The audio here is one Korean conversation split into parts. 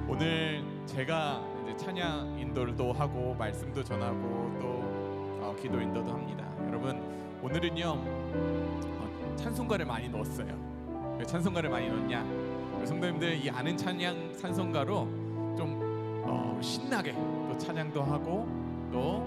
오늘 제가 이제 찬양 인도도 하고 말씀도 전하고 또 기도 인도도 합니다. 여러분, 오늘은요 찬송가를 많이 넣었어요. 왜 찬송가를 많이 넣었냐? 우리 성도님들 이 아는 찬양 찬송가로 좀 신나게 또 찬양도 하고 또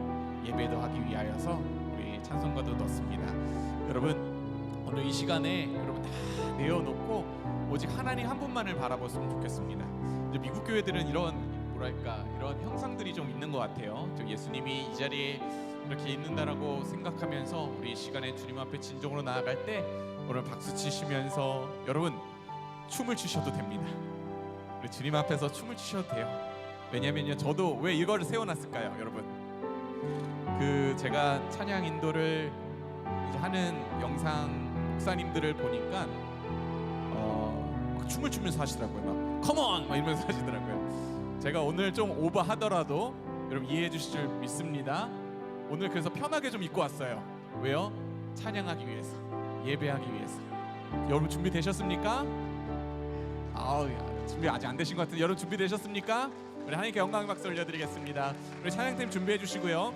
예배도 하기 위하여서 우리 찬송가도 넣었습니다. 여러분, 오늘 이 시간에 여러분 다 내어놓고 오직 하나님 한 분만을 바라봤으면 좋겠습니다. 이제 미국 교회들은 이런 이런 형상들이 좀 있는 것 같아요. 예수님이 이 자리에 이렇게 있는다라고 생각하면서 우리 시간에 주님 앞에 진정으로 나아갈 때 오늘 박수 치시면서 여러분 춤을 추셔도 됩니다. 우리 주님 앞에서 춤을 추셔도 돼요. 왜냐면요, 저도 왜 이거를 세워놨을까요, 여러분? 제가 찬양 인도를 이제 하는 영상 목사님들을 보니까 춤을 추면서 하시더라고요. 막 컴온! 막 이러면서 하시더라고요. 제가 오늘 좀 오버하더라도 여러분 이해해 주실 줄 믿습니다. 오늘 그래서 편하게 좀 입고 왔어요. 왜요? 찬양하기 위해서, 예배하기 위해서. 여러분 준비되셨습니까? 준비 아직 안 되신 것 같은데 여러분 준비되셨습니까? 우리 하나님께 영광의 박수 올려드리겠습니다. 우리 찬양팀 준비해 주시고요.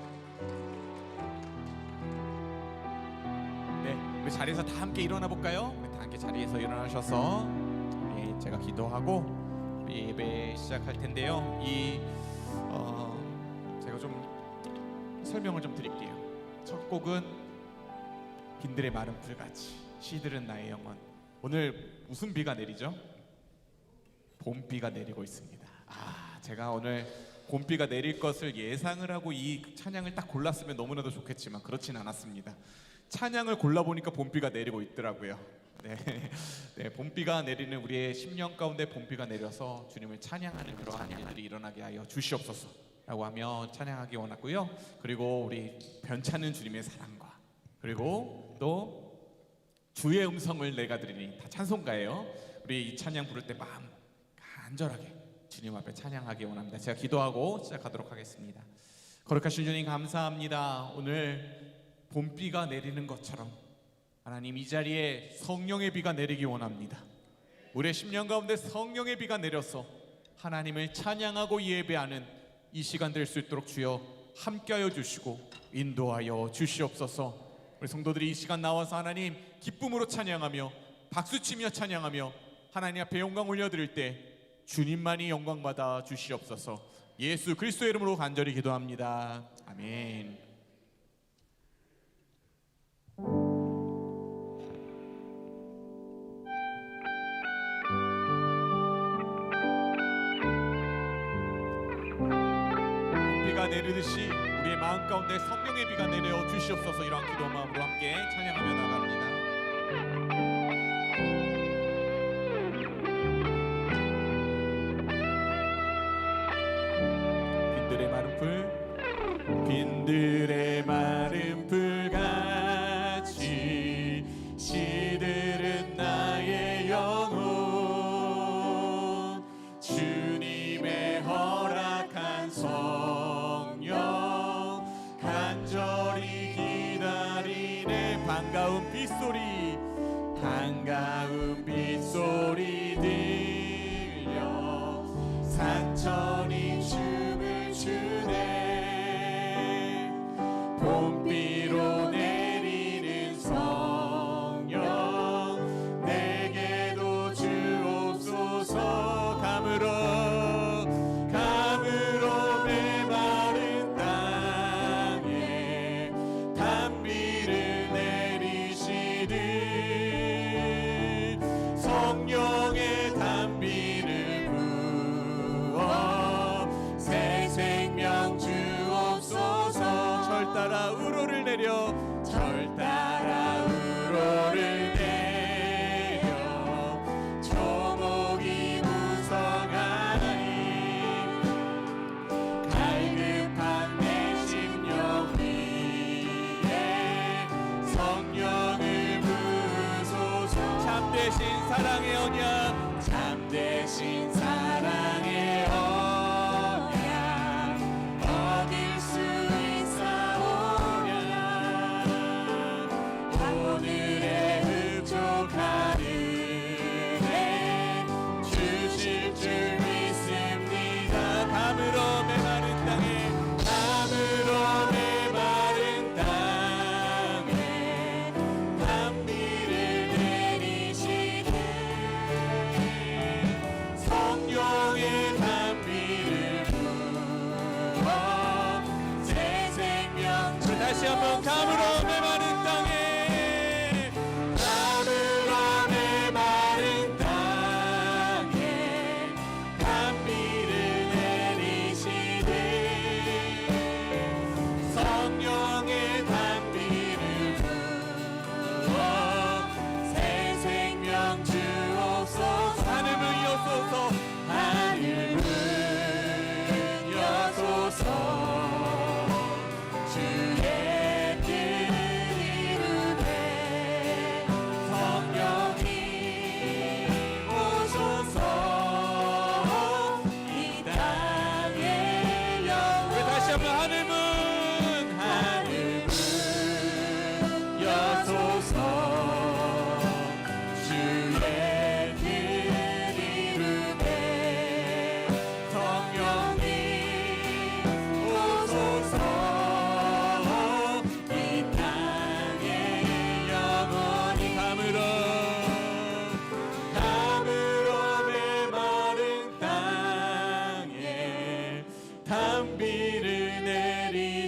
네, 우리 자리에서 다 함께 일어나 볼까요? 우리 다 함께 자리에서 일어나셔서 제가 기도하고 우리 예배 시작할 텐데요. 제가 좀 설명을 좀 드릴게요. 첫 곡은 빈들의 마른 풀같이 시들은 나의 영혼. 오늘 무슨 비가 내리죠? 봄비가 내리고 있습니다. 제가 오늘 봄비가 내릴 것을 예상을 하고 이 찬양을 딱 골랐으면 너무나도 좋겠지만 그렇진 않았습니다. 찬양을 골라보니까 봄비가 내리고 있더라고요. 네, 봄비가 내리는 우리의 심령 가운데 봄비가 내려서 주님을 찬양하는 그러한 일들이 일어나게 하여 주시옵소서 라고 하며 찬양하기 원하고요. 그리고 우리 변찮은 주님의 사랑과 그리고 또 주의 음성을 내가 들으니 다 찬송가예요. 우리 이 찬양 부를 때 마음 간절하게 주님 앞에 찬양하기 원합니다. 제가 기도하고 시작하도록 하겠습니다. 거룩하신 주님 감사합니다. 오늘 봄비가 내리는 것처럼 하나님 이 자리에 성령의 비가 내리기 원합니다. 우리의 심령 가운데 성령의 비가 내려서 하나님을 찬양하고 예배하는 이 시간 될 수 있도록 주여 함께하여 주시고 인도하여 주시옵소서. 우리 성도들이 이 시간 나와서 하나님 기쁨으로 찬양하며 박수치며 찬양하며 하나님 앞에 영광 올려드릴 때 주님만이 영광 받아 주시옵소서. 예수 그리스도의 이름으로 간절히 기도합니다. 아멘. 비가 내리듯이 우리의 마음 가운데 성령의 비가 내려 주시옵소서. 이러한 기도 마음으로 함께 찬양하며 나갑니다. 빈들의 마른 풀, 빈들의 마른 풀같이 시들은 나의 영혼, 주님의 허락한 성령 간절히 기다리네. 반가운 빗소리, 반가운 빗소리 들려 산천이 춤을 추네. 봄비로 내리는 성령 내게도 주옵소서. 감으로 메마른 땅에 단비를 내리시듯 성령의 단비를 부어 새 생명 주옵소서. 절 따라 우로를 내려, 절 따라 우로를 내려 조목이 무성하니 갈급한 내 심령 위에 성령을 부으소서. 참되신 사랑의 언약, 참되신 사랑의 언약 어길 수 있사오랴.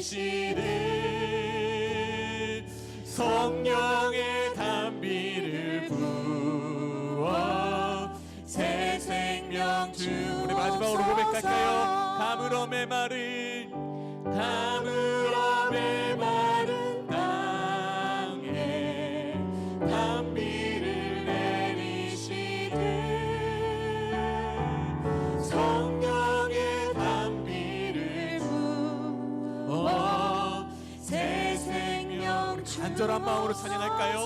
내리시는 성령의 단비를 부어 새 생명 주. 우리 마지막으로 고백할까요? 가물어 메마른 땅에 단비를 내리시는 성령의 단비를 부어 새 생명 주. 간절한 마음으로 찬양할까요?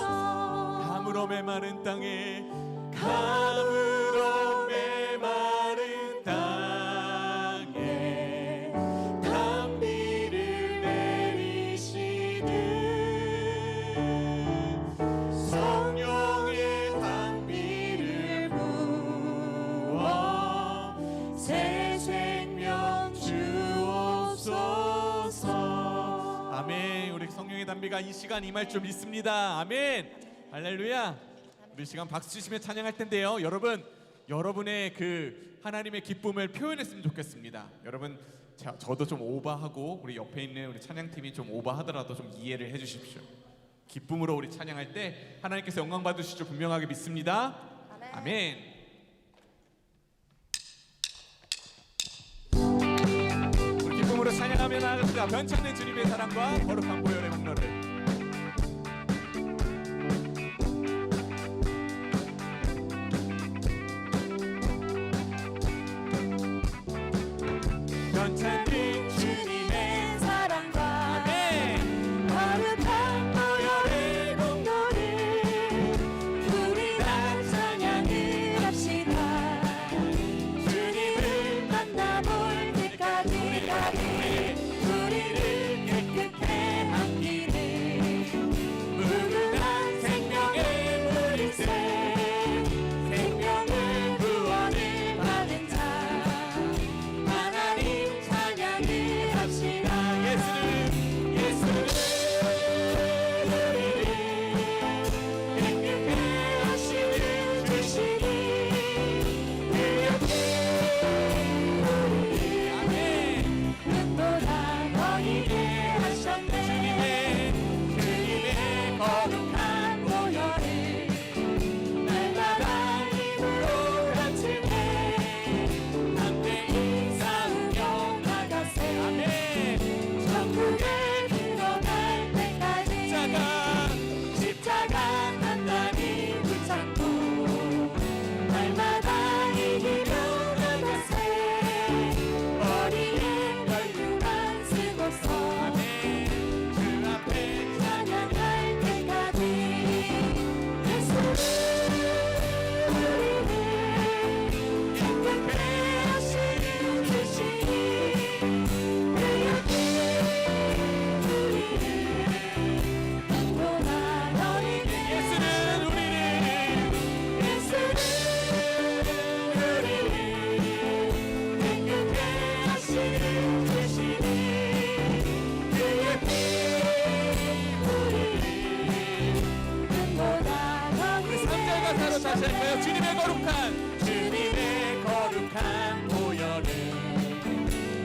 가물어 메마른 땅에 가물어 메마른 땅에 단비를 내리시는 성령의 단비를 부어 새 생명 주옵소서. 아멘. 우리 성령의 단비가 이 시간 임할 줄 믿습니다. 아멘. 할렐루야. 우리 시간 박수 치시며 찬양할 텐데요. 여러분, 여러분의 그 하나님의 기쁨을 표현했으면 좋겠습니다. 여러분, 저도 좀 오버하고 우리 옆에 있는 우리 찬양팀이 좀 오버하더라도 좀 이해를 해주십시오. 기쁨으로 우리 찬양할 때 하나님께서 영광 받으실 줄 분명하게 믿습니다. 아멘. 우리 기쁨으로 찬양하며 나아갑시다. 변창된 주님의 사랑과 거룩한 보혈의 목로를. 변창된 주님의 사랑과 거룩한 보혈의 공로를 우리 다 찬양을 합시다. 주님을 만나볼 때까지 우리를 깨끗해 한 길을 무궁한 생명의 물일새 생명을 구원을 받은 자 하나님 찬양을 합시다. 예수는 우리를 깨끗해 하시는 주시니 그 옆에 우리를 눈보다 너희게 하셨네. 주님의 거룩한 보혈을 날마다 힘으로 간증해 함께 인사하며 나가세. 천국에 들어갈 때까지 십자가 단단히 붙잡고 날마다 이기며 나가세. 머리에 혈류만 쓰고서 주 앞에 찬양할 때까지 예수는 우리를 깨끗해 하시는 주시니 그 옆에 우리를 눈보다 너희를 예수는 우리를 깨끗해 하시는 주시니 그 옆에 우리를 눈보다 너희를. 3절 가사로 다시 할까요? 주님의 거룩한 보혈을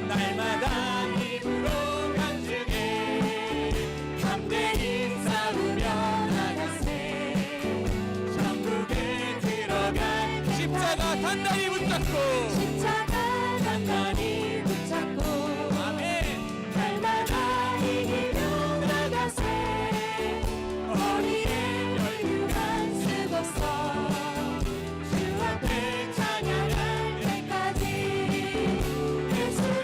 날마다 힘으로 간증해 함께 싸우며 나가세. 천국에 들어갈 십자가 단단히 붙잡고 아멘. 날마다 이기며 나가세. 머리에 혈류만 쓰고서 주 앞에 찬양할 때까지 예수는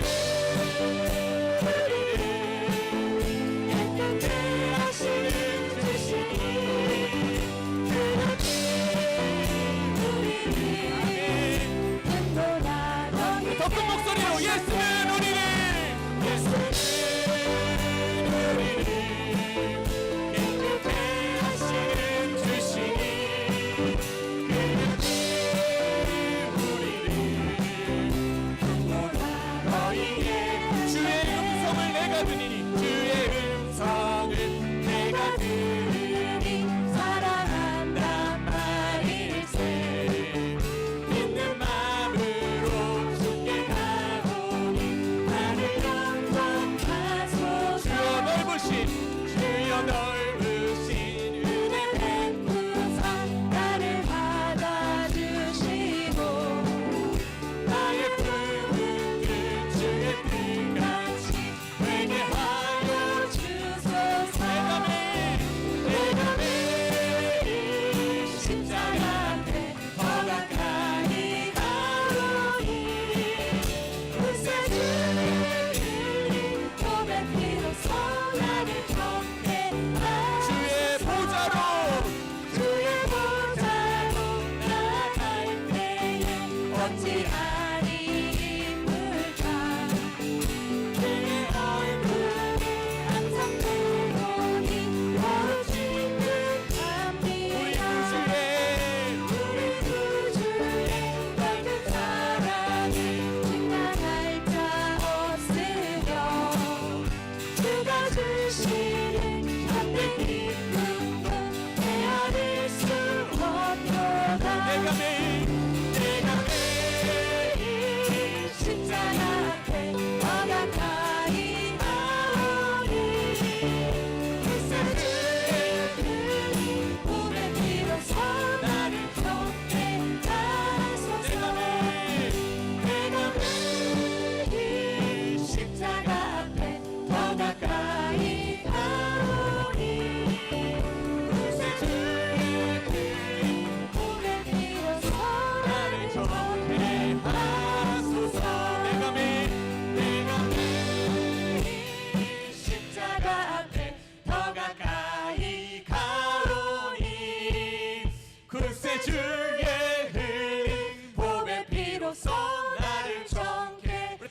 우리를 깨끗해 하시는 주시니 그 옆에 우리를 눈보다 너희를. 더 큰 목소리로 예수는 우리를 깨끗해 하시는 주시니 그 옆에 우리를 눈보다 너희의. 주의 음성을 내가 들으니 사랑한단 말일세. 믿는 마음으로 주께 가오니 나를 영접하소서.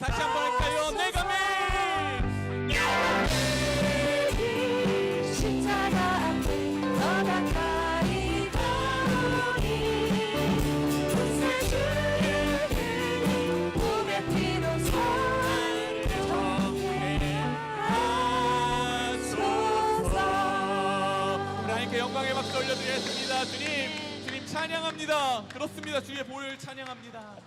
다시 한번 할까요? 내가 매일 십자가 앞에 더 가까이 가오니 구세주의 몸의 피로 나를 정죄하소서. 하나님께 영광의 박수 올려드리겠습니다. 주님 찬양합니다. 그렇습니다. 주의 보혈 찬양합니다.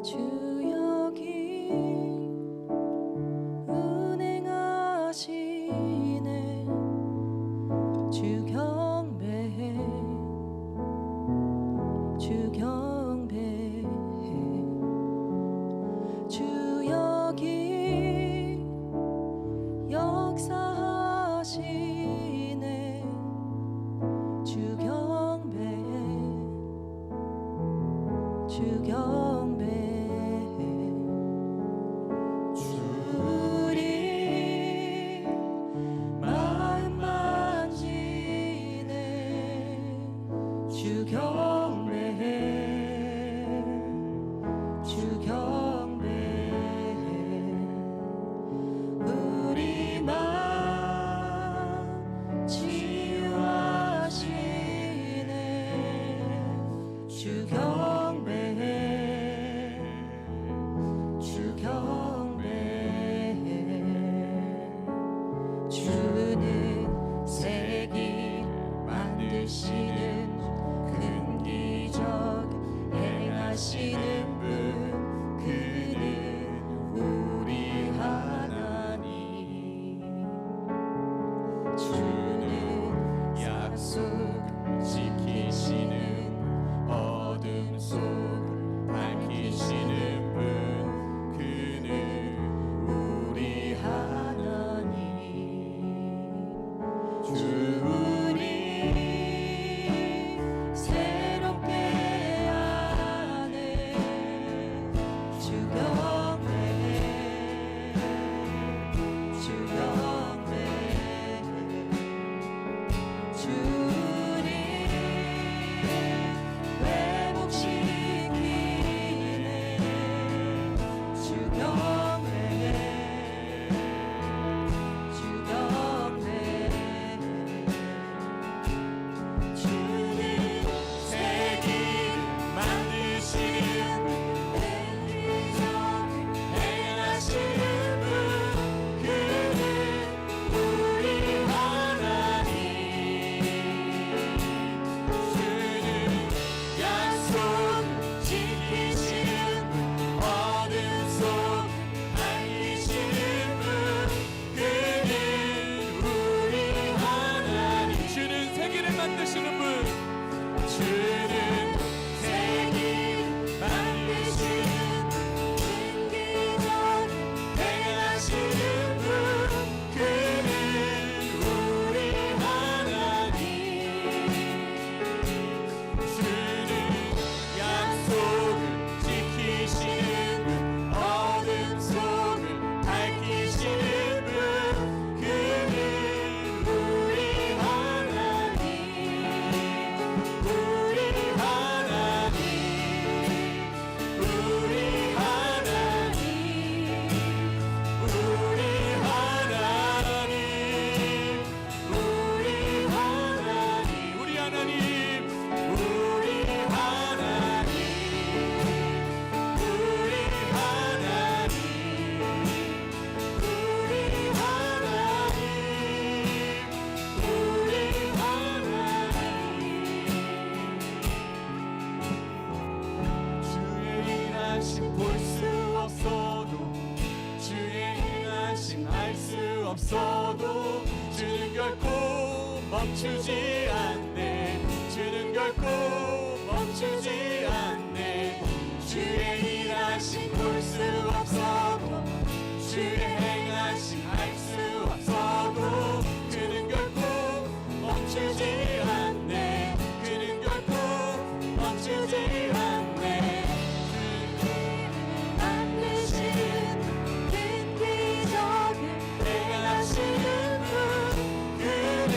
주 여기 운행하시네. 주 경배해, 주 경배해. 주 여기 역사하시네. 주 경배해, 주 경배해. 주리 마음 만지네. 주 경배해, 주 경배해. 우리 마음 치유하시네. 주 경배해, 주 경배해. 주는 새길 만드시는 큰 기적 행하시는 분, 그는 우리 하나님. 주는 약속 지키시는 어둠 속 밝히시는 분, 그는 우리 하나님. 주 우리 새롭게 하네. 주 경배해, 주 경배해. 주님 회복시키네. 주 경배해, 주 경배해. 주는 새길 만드시는 행하시는 분, 그는 우리 하나님. 주는 약속 지키시는 어둠 속 알리시는 분, 그는 우리 하나님. 주는 세계를 만드시는 분, 주는 세계 만드시는 신기적 행하시는 분, 그는 우리 하나님. 주는 약속을 지키시는 분, 어둠 속을 밝히시는 분, 그는 우리 하나님. 우리 하나님, 우리 하나님, 우리 하나님, 우리 하나님, 우리 하나님, 우리 하나님, 우리 하나님, 우리 하나님, 우리 하나님. 주의 일하심 볼 수 없어도, 주의 일하심 알 수 없어도, 주는 결코 멈추지 않네. 주는 결코 멈추지 않네. 주의 일하심 볼 수 없어도, 주의 행하심 알 수 없어도, 그는 결코 멈추지 않네. 그는 결코 멈추지 않네. 만드신 큰 기적을 행하시는 분 그는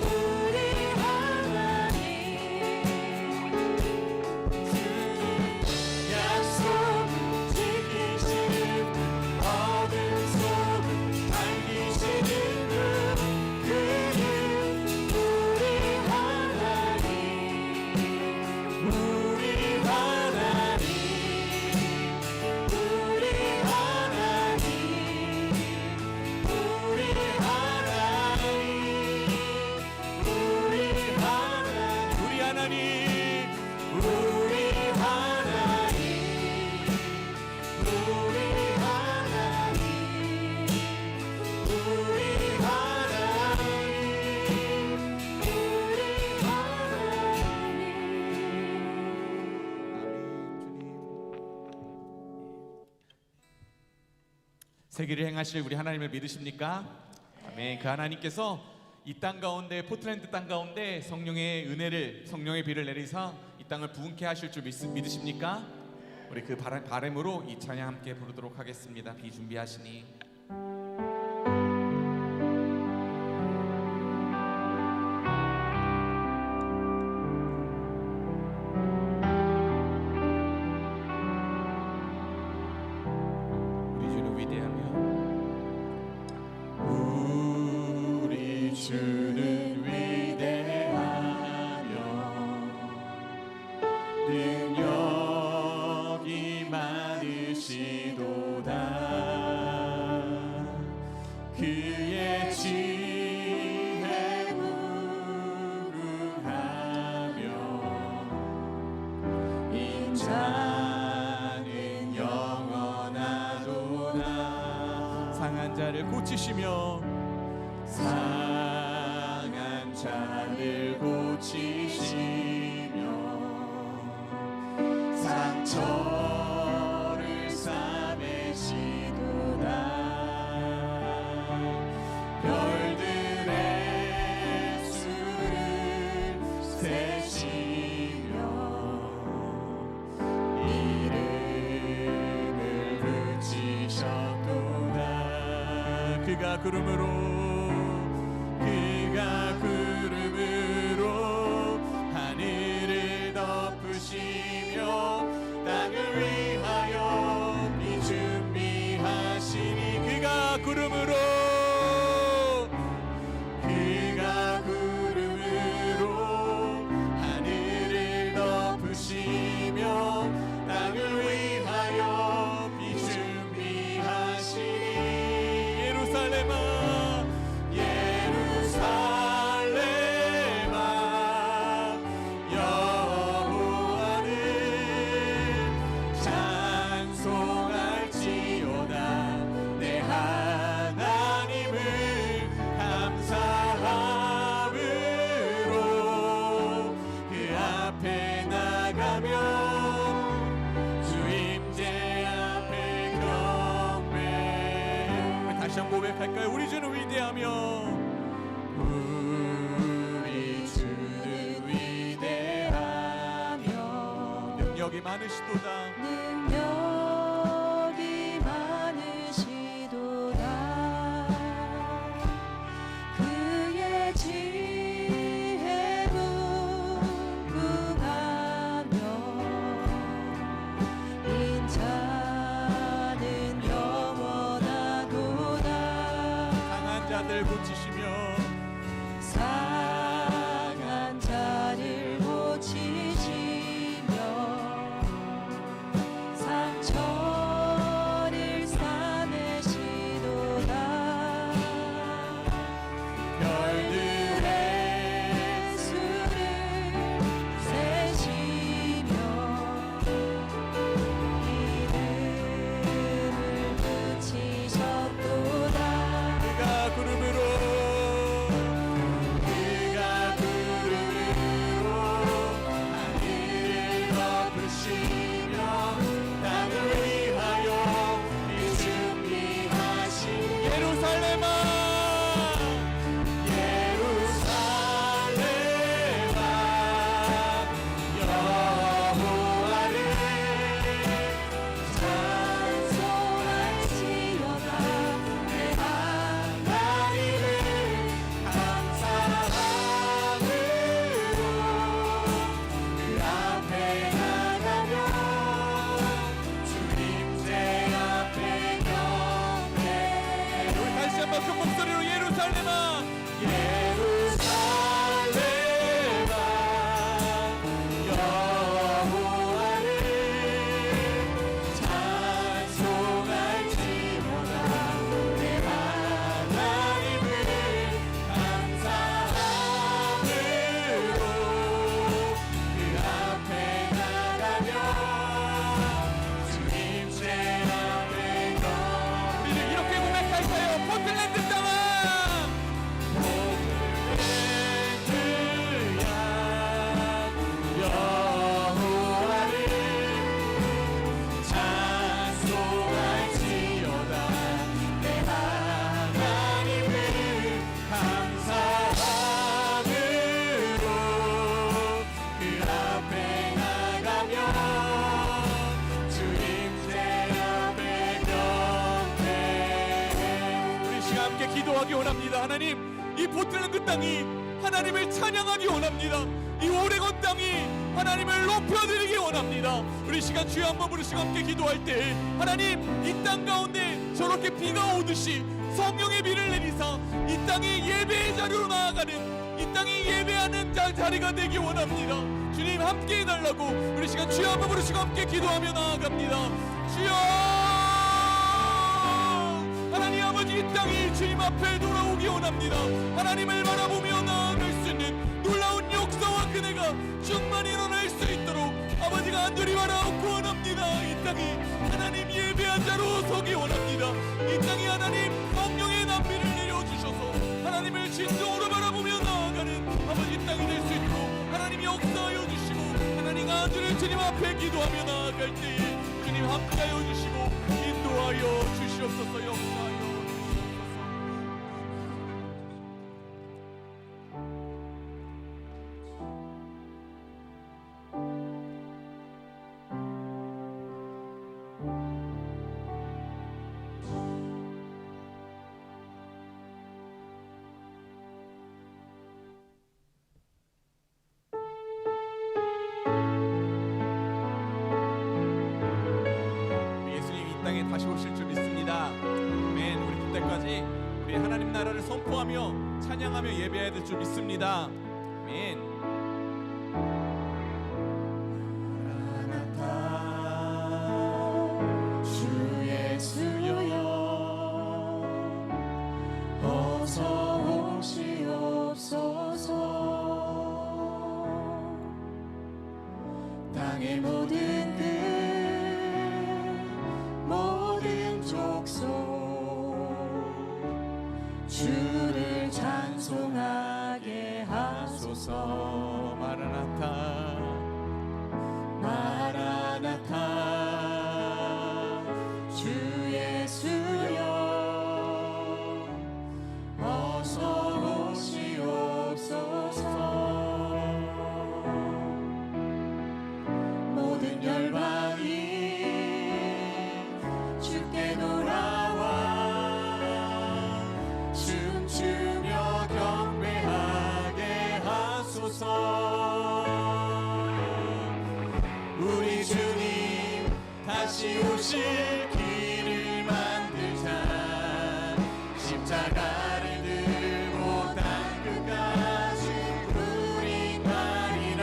우리 하나님 약속 지키시는 어둠 속을 밝히시는 분 그는 우리 하나님 우리 하나님 우리 하나님 우리 하나님 우리 하나님 우리 하나님 우리 하나님 우리 하나님 우리 세기를 행하실 우리 하나님을 믿으십니까? 아멘. 그 하나님께서 이 땅 가운데, 포틀랜드 땅 가운데 성령의 은혜를, 성령의 비를 내리사 이 땅을 부흥케 하실 줄 믿으십니까? 우리 그 바람으로 이 찬양 함께 부르도록 하겠습니다. 비 준비하시니. 우리 주는 위대하며 우리 주는 위대하며 능력이 많으시도다. 그의 지혜 무궁하며 인자는 영원하도다. 상한 자를 고치시며 상한 자를 고치시며 상처를 싸매시도다. 별들의 수를 세시며 이름을 붙이셨도다. 그가 구름으로 하늘을 덮으시며 땅을 위하여 비 준비하시니 그가 구름으로 하늘을 덮으시며 땅을 위하여 비 준비하시니 예루살렘아 여호와를 찬송할지어다. 내 하나님을 감사함으로 그 앞에 나가면 주 임재 앞에 경배. 다시 한번 고백할까요? 우리 주는 위대하며 우리 주는 위대하며 능력이 많으시도다. 능력이 많으시도다. 그의 지혜 무궁하며 인자는 영원하도다. 상한 자들 고치시며 상한 자를 고치시며 상처를 싸매시도다. 별들의 수를 세시며 이름을 붙이셨도다. 그가 구름으로 하늘을 덮으시며 땅을 위하여 비 준비하시니 예루살렘아 예루살렘아 여호와를 들어오기 원합니다. 하나님, 이 포틀랜드 땅이 하나님을 찬양하기 원합니다. 이 오레곤 땅이 하나님을 높여드리기 원합니다. 우리 시간 주여 한번 부르시고 함께 기도할 때 하나님, 이 땅 가운데 저렇게 비가 오듯이 성령의 비를 내리사 이 땅이 예배의 자리로 나아가는, 이 땅이 예배하는 자리가 되기 원합니다. 주님 함께 해달라고 우리 시간 주여 한번 부르시고 함께 기도하며 나아갑니다. 주여, 하나님 아버지, 이 땅이 주님 앞에 돌아오기 원합니다. 하나님을 바라보며 나아갈 수 있는 놀라운 역사와 그네가 충만히 일어날 수 있도록 아버지가 안들이 바라옵고 원합니다. 이 땅이 하나님 예배한 자로 서기 원합니다. 이 땅이 하나님 성령의 남비를 내려주셔서 하나님을 진정으로 바라보며 나아가는 아버지 땅이 될 수 있도록 하나님이 역사하여 주시고, 하나님 아들을 주님 앞에 기도하며 나아갈 때에 주님 함께하여 주시고 인도하여 주시옵소서. 역사하여 주시옵소서. 땅에 다시 오실 줄 믿습니다. 아멘. 우리 그때까지 우리 하나님 나라를 선포하며 찬양하며 예배해야 될 줄 믿습니다. 아멘. 마라나타 주 예수여 어서 오시옵소서. 땅의 모든 모든 족속 주를 찬송하게 하소서. 마라나타 마라나타 주 예수여 어서 오시옵소서. 모든 열방이 주께 돌아와 춤추며 경배하게 하소서. 우리 주님 다시 오실 길을 만들자. 십자가를 들고 땅 끝까지 우리 가리라.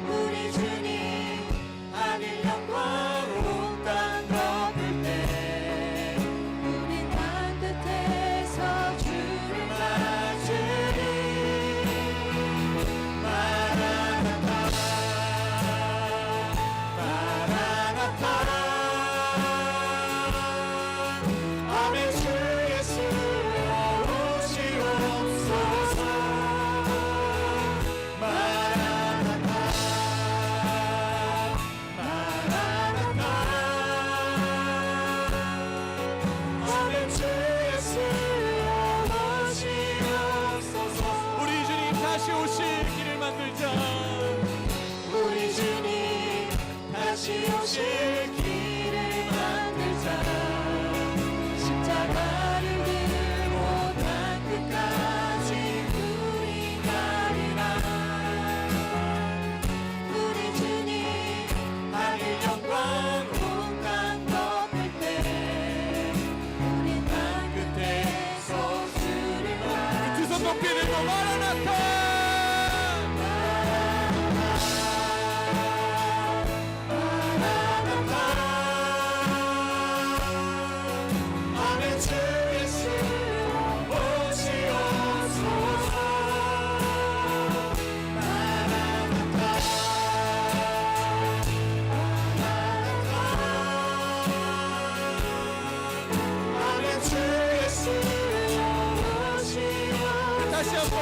우리 주님 하늘 영광 온 땅 덮을 때 우리 땅 끝에서 주를 맞으리. 마라나타 마라나타 아멘. 주 예수 오시옵소서. 마라나타 마라나타 아멘. 주 예수 오시옵소서. 우리 주님 다시 오실 길을 만들자. 우리 주님 다시 오실 길을 만들자. 십자가를 들고 땅 끝까지 우리 가리라. 우리 주님 하늘 영광 온 땅 덮을 때 우리 땅 끝에서 주를 두 손 높이 들고 마라나타 아멘. 주 예수 오시옵소서. 마라나타 아멘. 주 예수 오시옵소서. 다시 한번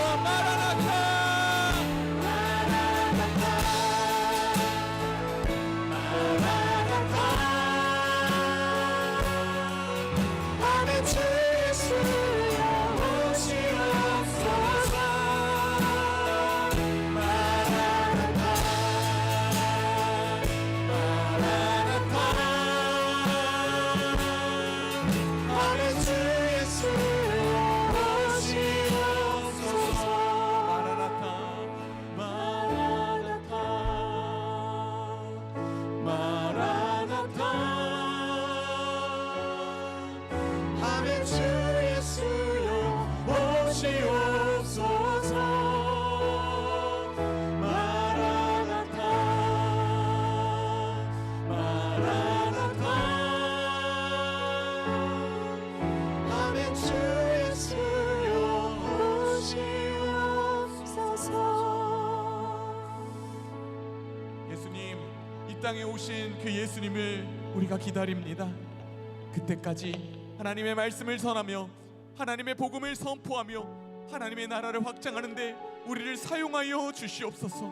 예수님, 이 땅에 오신 그 예수님을 우리가 기다립니다. 그때까지 하나님의 말씀을 전하며 하나님의 복음을 선포하며 하나님의 나라를 확장하는데 우리를 사용하여 주시옵소서.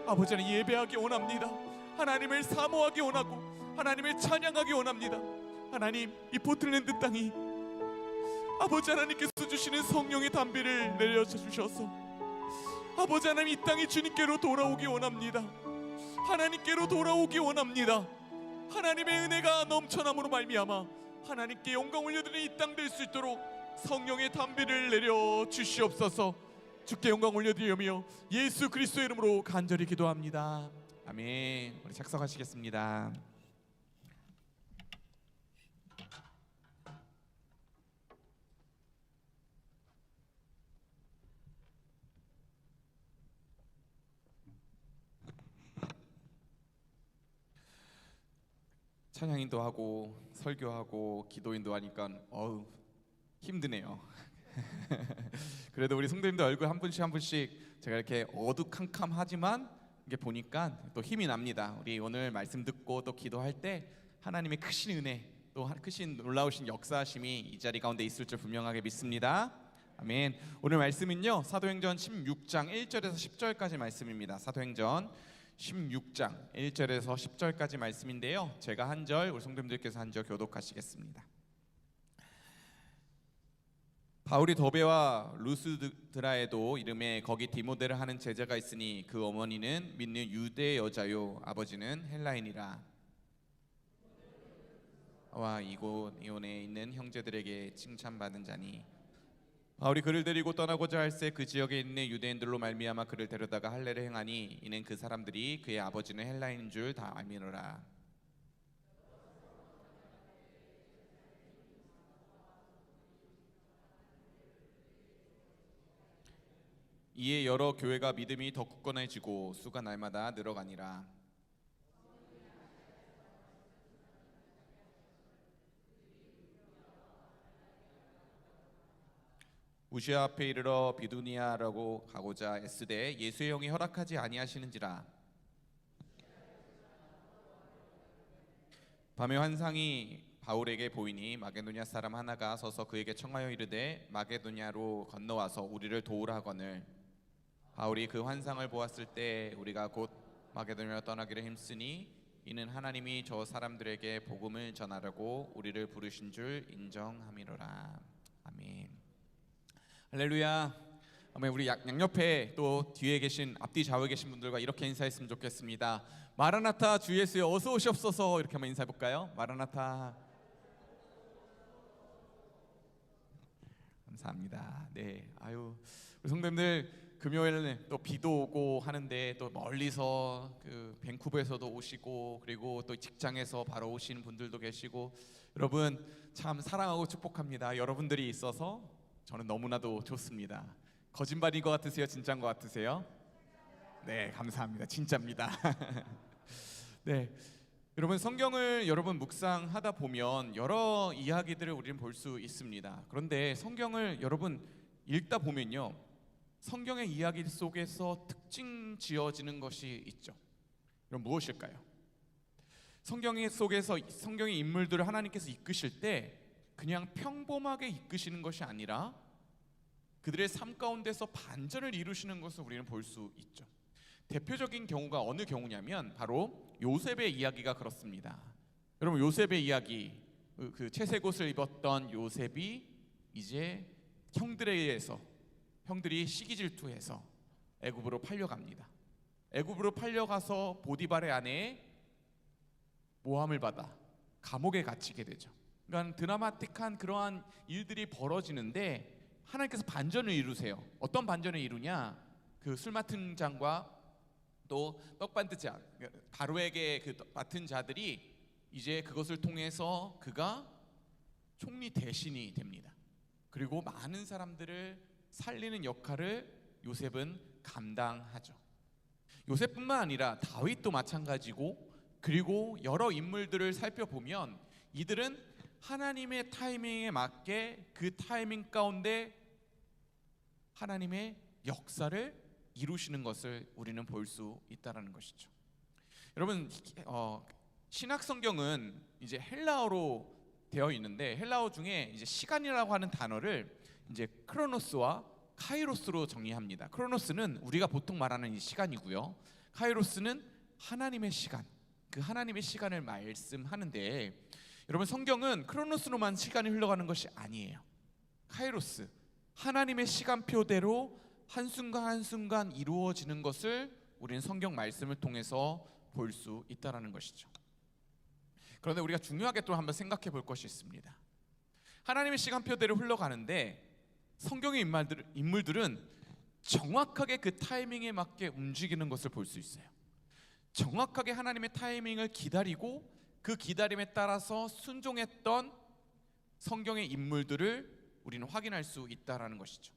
아버지 하나님, 예배하기 원합니다. 하나님을 사모하기 원하고 하나님을 찬양하기 원합니다. 하나님, 이 포틀랜드 땅이 아버지 하나님께서 주시는 성령의 담비를 내려주셔서 아버지 하나님, 이 땅이 주님께로 돌아오기 원합니다. 하나님께로 돌아오기 원합니다. 하나님의 은혜가 넘쳐남으로 말미암아 하나님께 영광 올려드리는 이 땅 될 수 있도록 성령의 담비를 내려 주시옵소서. 주께 영광 올려드리며 예수 그리스도의 이름으로 간절히 기도합니다. 아멘. 우리 착석하시겠습니다. 찬양인도 하고 설교하고 기도인도 하니까 힘드네요. 그래도 우리 성도님들 얼굴 한 분씩 한 분씩 제가 이렇게 어두캄캄하지만 이게 보니까 또 힘이 납니다. 우리 오늘 말씀 듣고 또 기도할 때 하나님의 크신 은혜, 또 크신 놀라우신 역사하심이 이 자리 가운데 있을 줄 분명하게 믿습니다. 아멘. 오늘 말씀은요, 사도행전 16장 1절에서 10절까지 말씀입니다. 사도행전 16장 1절에서 10절까지 말씀인데요, 제가 한 절, 우리 성도님들께서 한 절 교독하시겠습니다. 바울이 더베와 루스드라에도 이름에 거기 디모데를 하는 제자가 있으니 그 어머니는 믿는 유대 여자요 아버지는 헬라인이라. 와 이곳 이온에 있는 형제들에게 칭찬받은 자니 바울이 그를 데리고 떠나고자 할새 그 지역에 있는 유대인들로 말미암아 그를 데려다가 할례를 행하니 이는 그 사람들이 그의 아버지는 헬라인인 줄 다 알미노라. 이에 여러 교회가 믿음이 더 굳건해지고 수가 날마다 늘어가니라. 무시아 앞에 이르러 비두니아라고 가고자 애쓰되 예수의 영이 허락하지 아니하시는지라. 밤에 환상이 바울에게 보이니 마게도냐 사람 하나가 서서 그에게 청하여 이르되 마게도냐로 건너와서 우리를 도우라 하거늘. 바울이 그 환상을 보았을 때 우리가 곧 마게도냐로 떠나기를 힘쓰니 이는 하나님이 저 사람들에게 복음을 전하라고 우리를 부르신 줄 인정함이로라. 아멘. 할렐루야. 아멘. 우리 양옆에 또 뒤에 계신 앞뒤 좌우에 계신 분들과 이렇게 인사했으면 좋겠습니다. 마라나타 주 예수여 어서 오시옵소서. 이렇게 한번 인사해 볼까요? 마라나타. 감사합니다. 네, 아유 우리 성도님들 금요일에 또 비도 오고 하는데 또 멀리서 그 밴쿠버에서도 오시고 그리고 또 직장에서 바로 오시는 분들도 계시고 여러분 참 사랑하고 축복합니다. 여러분들이 있어서 저는 너무나도 좋습니다. 거짓말인 것 같으세요? 진짜인 것 같으세요? 네, 감사합니다. 진짜입니다. 네, 여러분 성경을 여러분 묵상하다 보면 여러 이야기들을 우리는 볼 수 있습니다. 그런데 성경을 여러분 읽다 보면요, 성경의 이야기 속에서 특징 지어지는 것이 있죠. 그럼 무엇일까요? 성경 속에서 성경의 인물들을 하나님께서 이끄실 때 그냥 평범하게 이끄시는 것이 아니라 그들의 삶 가운데서 반전을 이루시는 것을 우리는 볼 수 있죠. 대표적인 경우가 어느 경우냐면 바로 요셉의 이야기가 그렇습니다. 여러분 요셉의 이야기, 그 채색 옷을 입었던 요셉이 이제 형들에 의해서 형들이 시기 질투해서 애굽으로 팔려갑니다. 애굽으로 팔려가서 보디발의 아내에 모함을 받아 감옥에 갇히게 되죠. 그러니까 드라마틱한 그러한 일들이 벌어지는데 하나님께서 반전을 이루세요. 어떤 반전을 이루냐? 그 술 맡은 자과 또 떡 받은 자, 바로에게 그 맡은 자들이 이제 그것을 통해서 그가 총리 대신이 됩니다. 그리고 많은 사람들을 살리는 역할을 요셉은 감당하죠. 요셉뿐만 아니라 다윗도 마찬가지고, 그리고 여러 인물들을 살펴보면 이들은 하나님의 타이밍에 맞게 그 타이밍 가운데 하나님의 역사를 이루시는 것을 우리는 볼 수 있다는 것이죠. 여러분 신약 성경은 이제 헬라어로 되어 있는데 헬라어 중에 이제 시간이라고 하는 단어를 이제 크로노스와 카이로스로 정의합니다. 크로노스는 우리가 보통 말하는 이 시간이고요. 카이로스는 하나님의 시간, 그 하나님의 시간을 말씀하는데 여러분 성경은 크로노스로만 시간이 흘러가는 것이 아니에요. 카이로스, 하나님의 시간표대로 한순간 한순간 이루어지는 것을 우리는 성경 말씀을 통해서 볼 수 있다라는 것이죠. 그런데 우리가 중요하게 또 한번 생각해 볼 것이 있습니다. 하나님의 시간표대로 흘러가는데 성경의 인물들은 정확하게 그 타이밍에 맞게 움직이는 것을 볼 수 있어요. 정확하게 하나님의 타이밍을 기다리고 그 기다림에 따라서 순종했던 성경의 인물들을 우리는 확인할 수 있다라는 것이죠.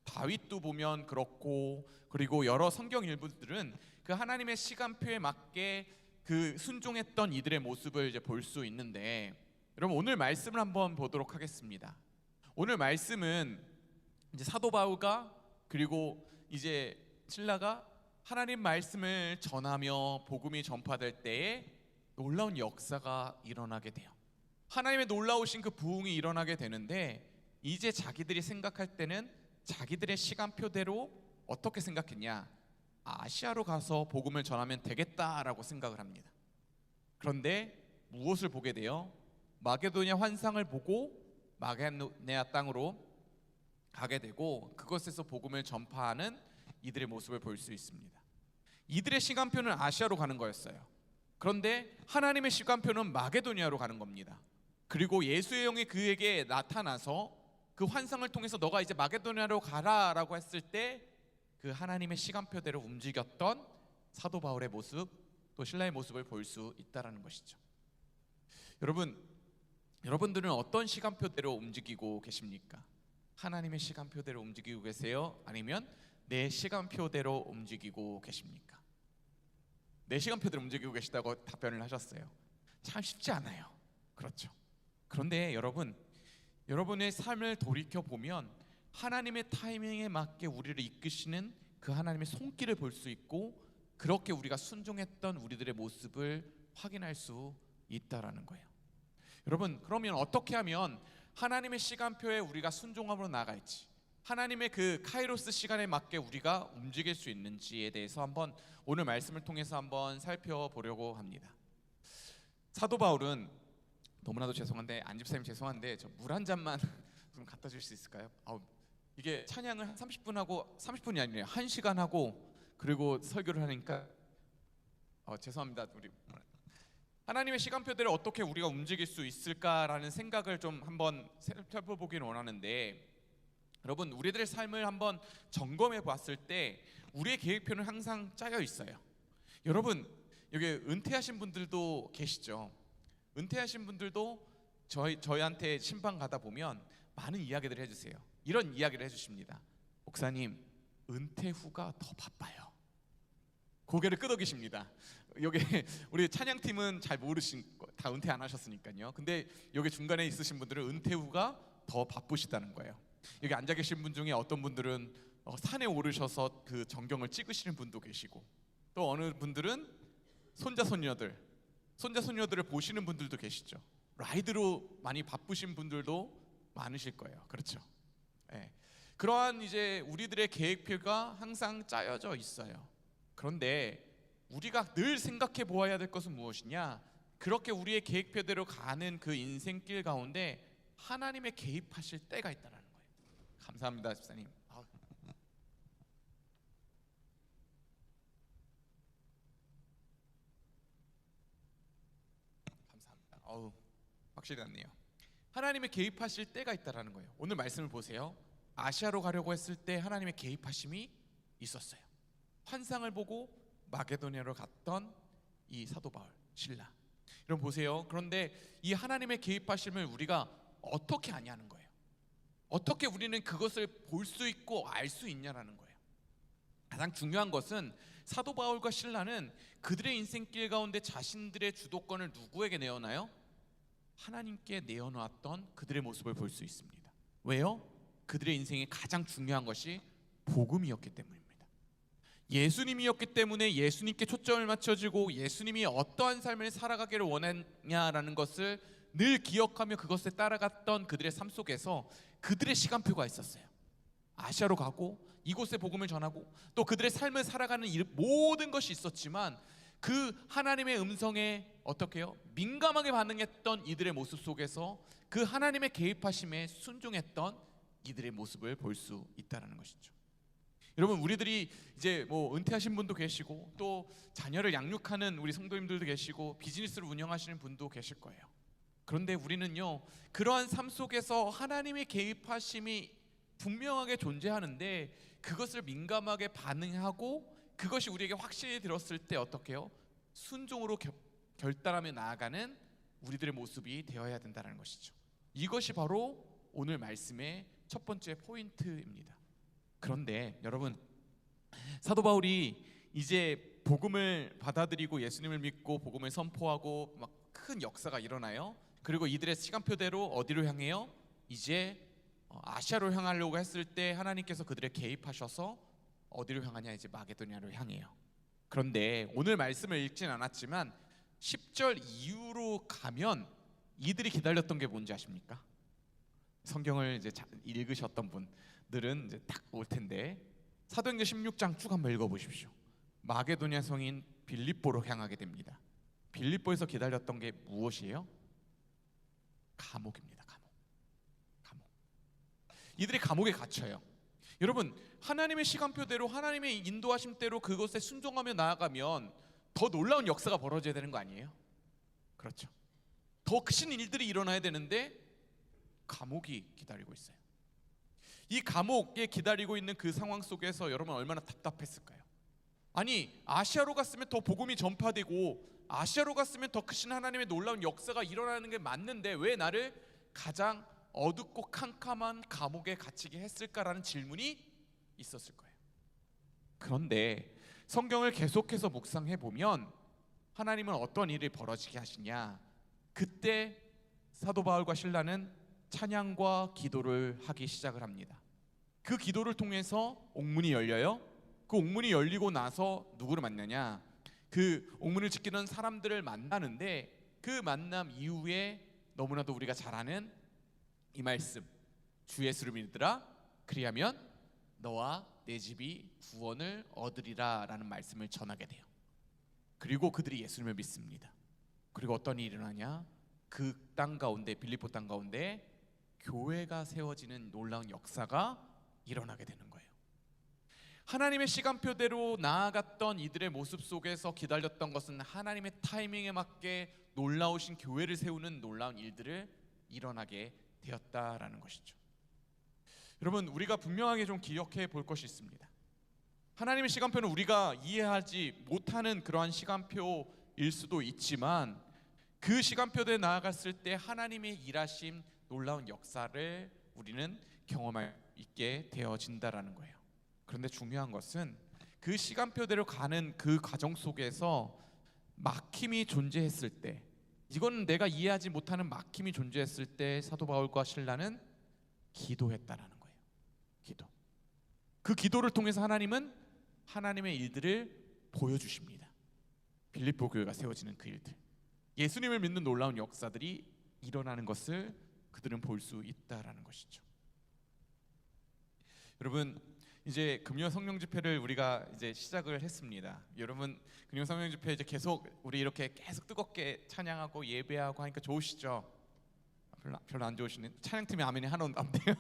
다윗도 보면 그렇고, 그리고 여러 성경 일부들은 그 하나님의 시간표에 맞게 그 순종했던 이들의 모습을 이제 볼 수 있는데, 여러분 오늘 말씀을 한번 보도록 하겠습니다. 오늘 말씀은 이제 사도 바울과 그리고 이제 신라가 하나님 말씀을 전하며 복음이 전파될 때에 놀라운 역사가 일어나게 돼요. 하나님의 놀라우신 그 부흥이 일어나게 되는데, 이제 자기들이 생각할 때는 자기들의 시간표대로 어떻게 생각했냐, 아시아로 가서 복음을 전하면 되겠다라고 생각을 합니다. 그런데 무엇을 보게 돼요? 마게도냐 환상을 보고 마게도냐 땅으로 가게 되고 그것에서 복음을 전파하는 이들의 모습을 볼 수 있습니다. 이들의 시간표는 아시아로 가는 거였어요. 그런데 하나님의 시간표는 마게도냐로 가는 겁니다. 그리고 예수의 영이 그에게 나타나서 그 환상을 통해서 너가 이제 마게도냐로 가라라고 했을 때 그 하나님의 시간표대로 움직였던 사도 바울의 모습, 또 신라의 모습을 볼 수 있다라는 것이죠. 여러분들은 어떤 시간표대로 움직이고 계십니까? 하나님의 시간표대로 움직이고 계세요? 아니면 내 시간표대로 움직이고 계십니까? 내 시간표대로 움직이고 계시다고 답변을 하셨어요. 참 쉽지 않아요. 그렇죠. 그런데 여러분의 삶을 돌이켜 보면 하나님의 타이밍에 맞게 우리를 이끄시는 그 하나님의 손길을 볼 수 있고, 그렇게 우리가 순종했던 우리들의 모습을 확인할 수 있다라는 거예요. 여러분, 그러면 어떻게 하면 하나님의 시간표에 우리가 순종함으로 나아갈지, 하나님의 그 카이로스 시간에 맞게 우리가 움직일 수 있는지에 대해서 한번 오늘 말씀을 통해서 한번 살펴보려고 합니다. 사도 바울은, 너무나도 죄송한데 안집사님 죄송한데 저 물 한 잔만 좀 갖다 줄 수 있을까요? 이게 찬양을 한 30분 하고, 30분이 아니에요, 1시간 하고 그리고 설교를 하니까 죄송합니다. 우리 하나님의 시간표대로 어떻게 우리가 움직일 수 있을까라는 생각을 좀 한번 살펴보기를 원하는데, 여러분 우리들의 삶을 한번 점검해 봤을 때 우리의 계획표는 항상 짜여 있어요. 여러분 여기 은퇴하신 분들도 계시죠? 은퇴하신 분들도 저희한테 신방 가다 보면 많은 이야기들을 해주세요. 이런 이야기를 해주십니다. 목사님, 은퇴 후가 더 바빠요. 고개를 끄덕이십니다. 여기 우리 찬양팀은 잘 모르신 거, 다 은퇴 안 하셨으니까요. 근데 여기 중간에 있으신 분들은 은퇴 후가 더 바쁘시다는 거예요. 여기 앉아 계신 분 중에 어떤 분들은 산에 오르셔서 그 전경을 찍으시는 분도 계시고, 또 어느 분들은 손자 손녀들을 보시는 분들도 계시죠. 라이드로 많이 바쁘신 분들도 많으실 거예요. 그렇죠? 네. 그러한 이제 우리들의 계획표가 항상 짜여져 있어요. 그런데 우리가 늘 생각해 보아야 될 것은 무엇이냐? 그렇게 우리의 계획표대로 가는 그 인생길 가운데 하나님의 개입하실 때가 있다는 거예요. 감사합니다, 집사님. 감사합니다. 확실히 낫네요. 하나님의 개입하실 때가 있다라는 거예요. 오늘 말씀을 보세요. 아시아로 가려고 했을 때 하나님의 개입하심이 있었어요. 환상을 보고 마게도냐로 갔던 이 사도 바울, 신라. 여러분 보세요. 그런데 이 하나님의 개입하심을 우리가 어떻게 아냐는 거예요. 어떻게 우리는 그것을 볼 수 있고 알 수 있냐라는 거예요. 가장 중요한 것은 사도 바울과 신라는 그들의 인생길 가운데 자신들의 주도권을 누구에게 내어놔요? 하나님께 내어놓았던 그들의 모습을 볼 수 있습니다. 왜요? 그들의 인생에 가장 중요한 것이 복음이었기 때문입니다. 예수님이었기 때문에 예수님께 초점을 맞춰주고 예수님이 어떠한 삶을 살아가기를 원했냐라는 것을 늘 기억하며 그것에 따라갔던 그들의 삶 속에서 그들의 시간표가 있었어요. 아시아로 가고 이곳에 복음을 전하고 또 그들의 삶을 살아가는 모든 것이 있었지만 그 하나님의 음성에 어떻게 해요? 민감하게 반응했던 이들의 모습 속에서 그 하나님의 개입하심에 순종했던 이들의 모습을 볼 수 있다는 것이죠. 여러분, 우리들이 이제 뭐 은퇴하신 분도 계시고 또 자녀를 양육하는 우리 성도님들도 계시고 비즈니스를 운영하시는 분도 계실 거예요. 그런데 우리는요, 그러한 삶 속에서 하나님의 개입하심이 분명하게 존재하는데 그것을 민감하게 반응하고 그것이 우리에게 확실히 들었을 때 어떻게 해요? 순종으로 결단하며 나아가는 우리들의 모습이 되어야 된다는 것이죠. 이것이 바로 오늘 말씀의 첫 번째 포인트입니다. 그런데 여러분, 사도 바울이 이제 복음을 받아들이고 예수님을 믿고 복음을 선포하고 막 큰 역사가 일어나요. 그리고 이들의 시간표대로 어디로 향해요? 이제 아시아로 향하려고 했을 때 하나님께서 그들의 개입하셔서 어디로 향하냐? 이제 마게도냐로 향해요. 그런데 오늘 말씀을 읽진 않았지만 10절 이후로 가면 이들이 기다렸던 게 뭔지 아십니까? 성경을 이제 읽으셨던 분들은 이제 딱 올 텐데 사도행전 16장 쭉 한번 읽어보십시오. 마게도냐 성인 빌립보로 향하게 됩니다. 빌립보에서 기다렸던 게 무엇이에요? 감옥입니다. 감옥. 이들이 감옥에 갇혀요. 여러분, 하나님의 시간표대로 하나님의 인도하심대로 그것에 순종하며 나아가면 더 놀라운 역사가 벌어져야 되는 거 아니에요? 그렇죠. 더 크신 일들이 일어나야 되는데 감옥이 기다리고 있어요. 이 감옥에 기다리고 있는 그 상황 속에서 여러분 얼마나 답답했을까요? 아니, 아시아로 갔으면 더 복음이 전파되고 아시아로 갔으면 더 크신 하나님의 놀라운 역사가 일어나는 게 맞는데 왜 나를 가장 어둡고 캄캄한 감옥에 갇히게 했을까라는 질문이 있었을 거예요. 그런데 성경을 계속해서 묵상해 보면 하나님은 어떤 일이 벌어지게 하시냐? 그때 사도 바울과 실라는 찬양과 기도를 하기 시작을 합니다. 그 기도를 통해서 옥문이 열려요. 그 옥문이 열리고 나서 누구를 만나냐? 그 옥문을 지키는 사람들을 만나는데 그 만남 이후에 너무나도 우리가 잘 아는 이 말씀, 주 예수를 믿으라 그리하면 너와 내 집이 구원을 얻으리라 라는 말씀을 전하게 돼요. 그리고 그들이 예수님을 믿습니다. 그리고 어떤 일이 일어나냐? 그 땅 가운데, 빌립보 땅 가운데 교회가 세워지는 놀라운 역사가 일어나게 되는 거예요. 하나님의 시간표대로 나아갔던 이들의 모습 속에서 기다렸던 것은 하나님의 타이밍에 맞게 놀라우신 교회를 세우는 놀라운 일들을 일어나게 되었다라는 것이죠. 여러분, 우리가 분명하게 좀 기억해 볼 것이 있습니다. 하나님의 시간표는 우리가 이해하지 못하는 그러한 시간표일 수도 있지만 그 시간표대로 나아갔을 때 하나님의 일하심 놀라운 역사를 우리는 경험할 수 있게 되어진다라는 거예요. 그런데 중요한 것은 그 시간표대로 가는 그 과정 속에서 막힘이 존재했을 때, 이거는 내가 이해하지 못하는 막힘이 존재했을 때 사도 바울과 실라는 기도했다라는 거예요. 기도. 그 기도를 통해서 하나님은 하나님의 일들을 보여주십니다. 빌립보 교회가 세워지는 그 일들, 예수님을 믿는 놀라운 역사들이 일어나는 것을 그들은 볼 수 있다라는 것이죠. 여러분, 이제 금요 성령 집회를 우리가 이제 시작을 했습니다. 여러분, 금요 성령 집회 이제 계속 우리 이렇게 계속 뜨겁게 찬양하고 예배하고 하니까 좋으시죠? 별로 안 좋으시는 찬양팀이 아멘이 하나도 안 돼요.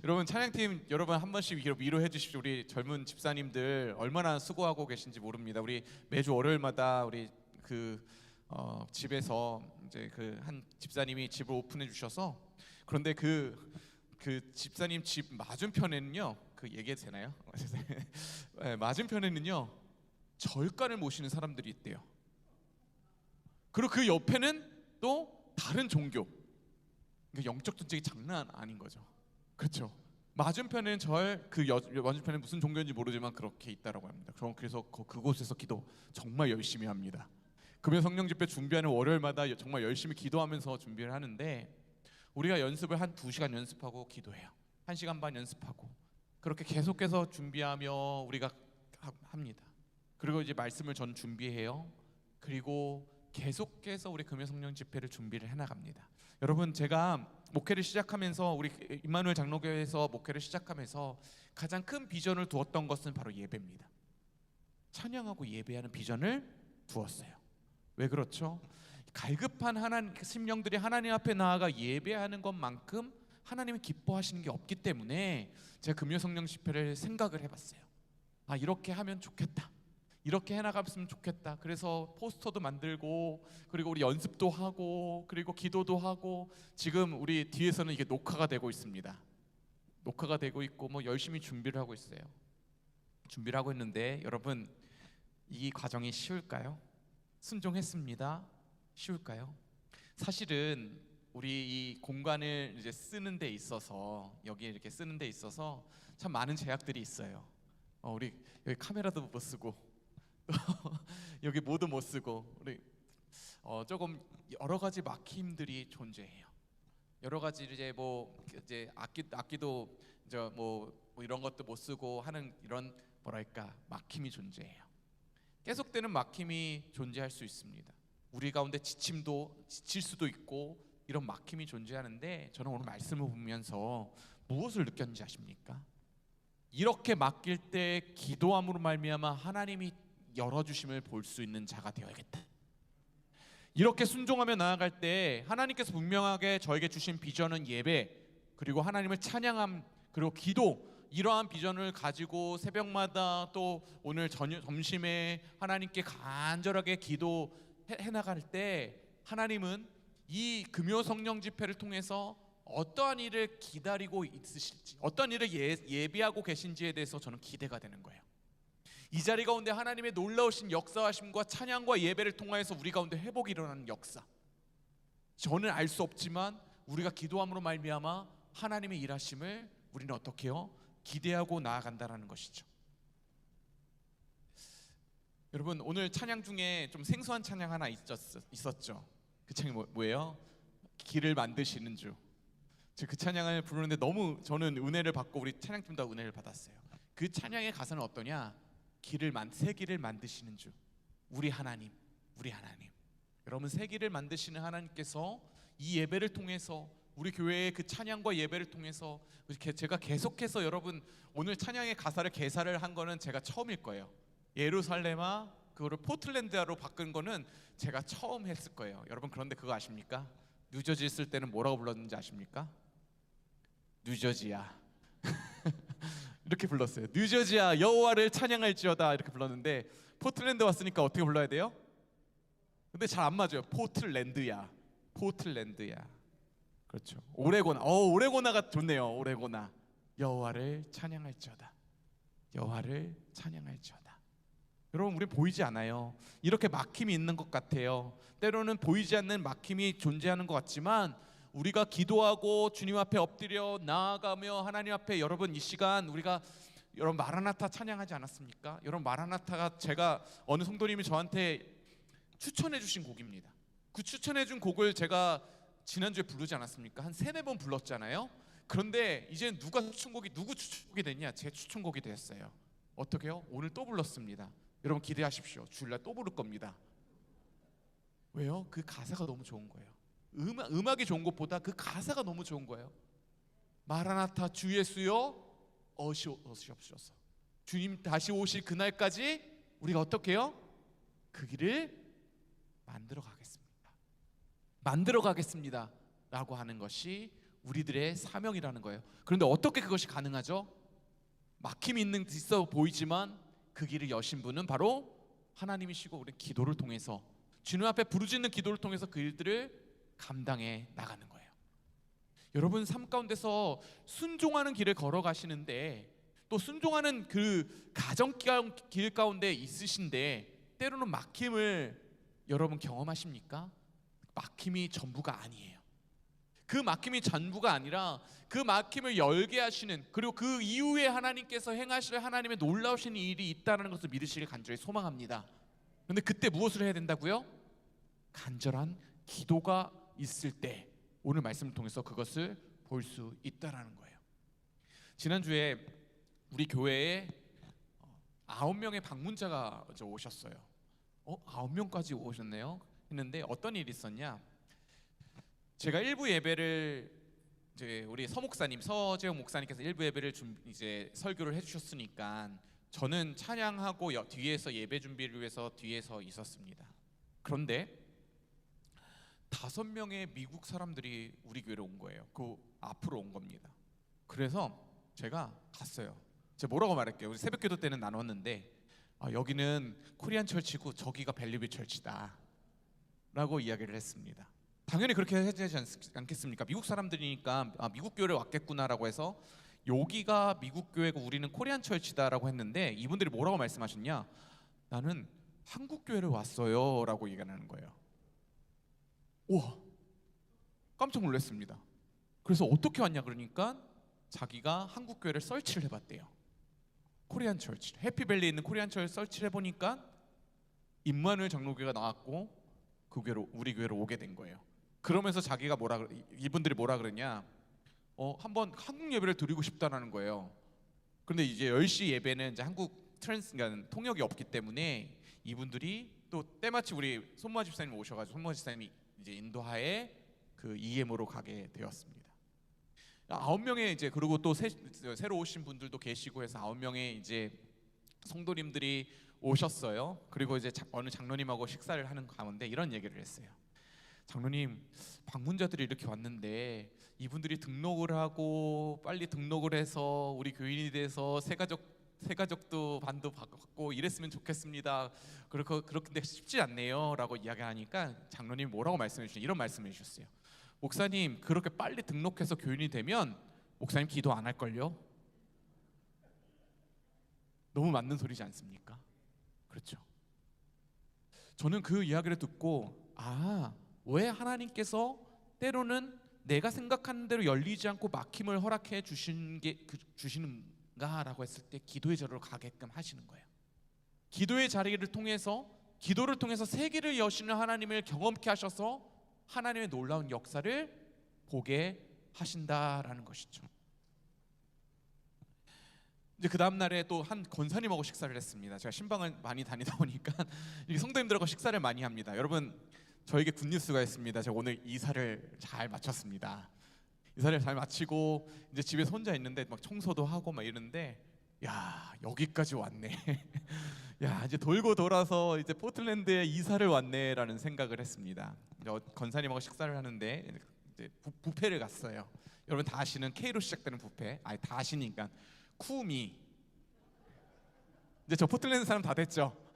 여러분, 찬양팀 여러분 한 번씩 위로해 주십시오. 우리 젊은 집사님들 얼마나 수고하고 계신지 모릅니다. 우리 매주 월요일마다 우리 집에서 이제 그 한 집사님이 집을 오픈해 주셔서, 그런데 그 집사님 집 맞은편에는요, 그 얘기해도 되나요? 네, 맞은편에는요 절간을 모시는 사람들이 있대요. 그리고 그 옆에는 또 다른 종교, 영적 전쟁이 장난 아닌 거죠. 그렇죠? 맞은편에는 맞은편에 무슨 종교인지 모르지만 그렇게 있다라고 합니다. 그래서 그곳에서 기도 정말 열심히 합니다. 금요 성령 집회 준비하는 월요일마다 정말 열심히 기도하면서 준비를 하는데, 우리가 연습을 한 2시간 연습하고 기도해요. 1시간 반 연습하고 그렇게 계속해서 준비하며 우리가 합니다. 그리고 이제 말씀을 전 준비해요. 그리고 계속해서 우리 금요성령 집회를 준비를 해나갑니다. 여러분, 제가 목회를 시작하면서 우리 임마누엘 장로교회에서 목회를 시작하면서 가장 큰 비전을 두었던 것은 바로 예배입니다. 찬양하고 예배하는 비전을 두었어요. 왜 그렇죠? 갈급한 하나님 심령들이 하나님 앞에 나아가 예배하는 것만큼 하나님이 기뻐하시는 게 없기 때문에 제가 금요성령 집회를 생각을 해봤어요. 아, 이렇게 하면 좋겠다, 이렇게 해나갔으면 좋겠다. 그래서 포스터도 만들고, 그리고 우리 연습도 하고, 그리고 기도도 하고, 지금 우리 뒤에서는 이게 녹화가 되고 있습니다. 녹화가 되고 있고, 뭐 열심히 준비를 하고 있어요. 준비를 하고 있는데, 여러분, 이 과정이 쉬울까요? 순종했습니다. 쉬울까요? 사실은 우리 이 공간을 이제 쓰는 데 있어서, 여기 이렇게 쓰는 데 있어서 참 많은 제약들이 있어요. 우리 여기 카메라도 못 쓰고 여기 모두 못 쓰고, 우리 조금 여러 가지 막힘들이 존재해요. 여러 가지 이제 이제 악기도 이제 뭐 이런 것도 못 쓰고 하는 이런 뭐랄까 막힘이 존재해요. 계속되는 막힘이 존재할 수 있습니다. 우리 가운데 지칠 수도 있고 이런 막힘이 존재하는데, 저는 오늘 말씀을 보면서 무엇을 느꼈는지 아십니까? 이렇게 맡길 때 기도함으로 말미암아 하나님이 열어주심을 볼 수 있는 자가 되어야겠다. 이렇게 순종하며 나아갈 때 하나님께서 분명하게 저에게 주신 비전은 예배, 그리고 하나님을 찬양함, 그리고 기도, 이러한 비전을 가지고 새벽마다 또 오늘 점심에 하나님께 간절하게 기도해 나갈 때, 하나님은 이 금요성령 집회를 통해서 어떠한 일을 기다리고 있으실지, 어떤 일을 예비하고 계신지에 대해서 저는 기대가 되는 거예요. 이 자리 가운데 하나님의 놀라우신 역사하심과 찬양과 예배를 통하여서 우리 가운데 회복이 일어나는 역사, 저는 알 수 없지만 우리가 기도함으로 말미암아 하나님의 일하심을 우리는 어떻게 해요? 기대하고 나아간다는 것이죠. 여러분, 오늘 찬양 중에 좀 생소한 찬양 하나 있었죠. 그 찬양이 뭐예요? 길을 만드시는 주. 그 찬양을 부르는데 너무 저는 은혜를 받고 우리 찬양팀 다 은혜를 받았어요. 그 찬양의 가사는 어떠냐? 새 길을 만드시는 주, 우리 하나님. 여러분, 새 길을 만드시는 하나님께서 이 예배를 통해서, 우리 교회의 그 찬양과 예배를 통해서, 제가 계속해서 여러분 오늘 찬양의 가사를 개사를 한 거는 제가 처음일 거예요. 예루살렘아 그거를 포틀랜드로 바꾼 거는 제가 처음 했을 거예요. 여러분, 그런데 그거 아십니까? 뉴저지 있을 때는 뭐라고 불렀는지 아십니까? 뉴저지야 이렇게 불렀어요. 뉴저지야 여호와를 찬양할지어다, 이렇게 불렀는데 포틀랜드 왔으니까 어떻게 불러야 돼요? 근데 잘 안 맞아요. 포틀랜드야. 그렇죠. 오레고나. 오레고나가 좋네요. 오레고나. 여호와를 찬양할지어다. 여러분, 우리 보이지 않아요. 이렇게 막힘이 있는 것 같아요. 때로는 보이지 않는 막힘이 존재하는 것 같지만, 우리가 기도하고 주님 앞에 엎드려 나아가며 하나님 앞에, 여러분 이 시간 우리가 여러분 마라나타 찬양하지 않았습니까? 여러분, 마라나타가 제가 어느 성도님이 저한테 추천해 주신 곡입니다. 그 추천해 준 곡을 제가 지난주에 부르지 않았습니까? 한 3-4번 불렀잖아요. 그런데 이제 누구 추천곡이 됐냐? 제 추천곡이 됐어요. 어떻게 해요? 오늘 또 불렀습니다. 여러분 기대하십시오. 주일날 또 부를 겁니다. 왜요? 그 가사가 너무 좋은 거예요. 음악이 좋은 것보다 그 가사가 너무 좋은 거예요. 마라나타 주 예수여 오시옵소서. 주님 다시 오실 그날까지 우리가 어떻게 해요? 그 길을 만들어 가겠습니다 라고 하는 것이 우리들의 사명이라는 거예요. 그런데 어떻게 그것이 가능하죠? 막힘이 있어 보이지만 그 길을 여신 분은 바로 하나님이시고, 우리 기도를 통해서, 주님 앞에 부르짖는 기도를 통해서 그 일들을 감당해 나가는 거예요. 여러분, 삶 가운데서 순종하는 길을 걸어가시는데, 또 순종하는 그 가정길 가운데 있으신데, 때로는 막힘을 여러분 경험하십니까? 막힘이 전부가 아니에요. 그 막힘이 전부가 아니라 그 막힘을 열게 하시는, 그리고 그 이후에 하나님께서 행하실 하나님의 놀라우신 일이 있다는 것을 믿으시길 간절히 소망합니다. 그런데 그때 무엇을 해야 된다고요? 간절한 기도가 있을 때 오늘 말씀을 통해서 그것을 볼 수 있다라는 거예요. 지난주에 우리 교회에 9명의 방문자가 오셨어요. 9명까지 오셨네요. 했는데 어떤 일이 있었냐? 제가 일부 예배를 이제 우리 서목사님 서재용 목사님께서 일부 예배를 이제 설교를 해주셨으니까 저는 찬양하고 뒤에서 예배 준비를 위해서 뒤에서 있었습니다. 그런데 5명의 미국 사람들이 우리 교회로 온 거예요. 그 앞으로 온 겁니다. 그래서 제가 갔어요. 제가 뭐라고 말할게요. 우리 새벽기도 때는 나눴는데 여기는 코리안 철치고 저기가 벨리뷰 철치다 라고 이야기를 했습니다. 당연히 그렇게 해야 되지 않겠습니까? 미국 사람들이니까 미국 교회를 왔겠구나라고 해서 여기가 미국 교회고 우리는 코리안 철치다라고 했는데 이분들이 뭐라고 말씀하셨냐? 나는 한국 교회를 왔어요 라고 얘기하는 거예요. 우와, 깜짝 놀랐습니다. 그래서 어떻게 왔냐 그러니까 자기가 한국 교회를 서치를 해봤대요. 코리안 철치, 해피밸리에 있는 코리안 철치 서치를 해보니까 임마누엘 장로교회가 나왔고 그 교회로 우리 교회로 오게 된 거예요. 그러면서 자기가 이분들이 뭐라 그러냐? 한번 한국 예배를 드리고 싶다라는 거예요. 그런데 이제 10시 예배는 이제 한국 그러니까 통역이 없기 때문에 이분들이 또 때마침 우리 손모아 집사님 오셔가지고 손모아 집사님이 이제 인도하에 그 EM으로 가게 되었습니다. 9명의 이제 그리고 또 새로 오신 분들도 계시고 해서 9명의 이제 성도님들이 오셨어요. 그리고 이제 어느 장로님하고 식사를 하는 가운데 이런 얘기를 했어요. 장로님, 방문자들이 이렇게 왔는데 이분들이 등록을 하고 빨리 등록을 해서 우리 교인이 돼서 새가족도 반도 받고 이랬으면 좋겠습니다. 그렇게 쉽지 않네요 라고 이야기하니까 장로님 뭐라고 말씀해 주셨어요? 이런 말씀을 해주셨어요. 목사님, 그렇게 빨리 등록해서 교인이 되면 목사님 기도 안 할걸요? 너무 맞는 소리지 않습니까? 그렇죠. 저는 그 이야기를 듣고 왜 하나님께서 때로는 내가 생각하는 대로 열리지 않고 막힘을 허락해 주시는가라고 했을 때 기도의 자리로 가게끔 하시는 거예요. 기도의 자리를 통해서 기도를 통해서 세계를 여시는 하나님을 경험케 하셔서 하나님의 놀라운 역사를 보게 하신다라는 것이죠. 이제 그 다음 날에 또 한 권사님하고 식사를 했습니다. 제가 신방을 많이 다니다 보니까 이 성도님들하고 식사를 많이 합니다. 여러분, 저에게 굿뉴스가 있습니다. 제가 오늘 이사를 잘 마쳤습니다. 이사를 잘 마치고 이제 집에서 혼자 있는데 막 청소도 하고 막 이러는데 여기까지 왔네. 이제 돌고 돌아서 이제 포틀랜드에 이사를 왔네라는 생각을 했습니다. 권사님하고 식사를 하는데 이제 뷔페를 갔어요. 여러분 다 아시는 K로 시작되는 뷔페. 다 아시니까 쿠미. 이제 저 포틀랜드 사람 다 됐죠.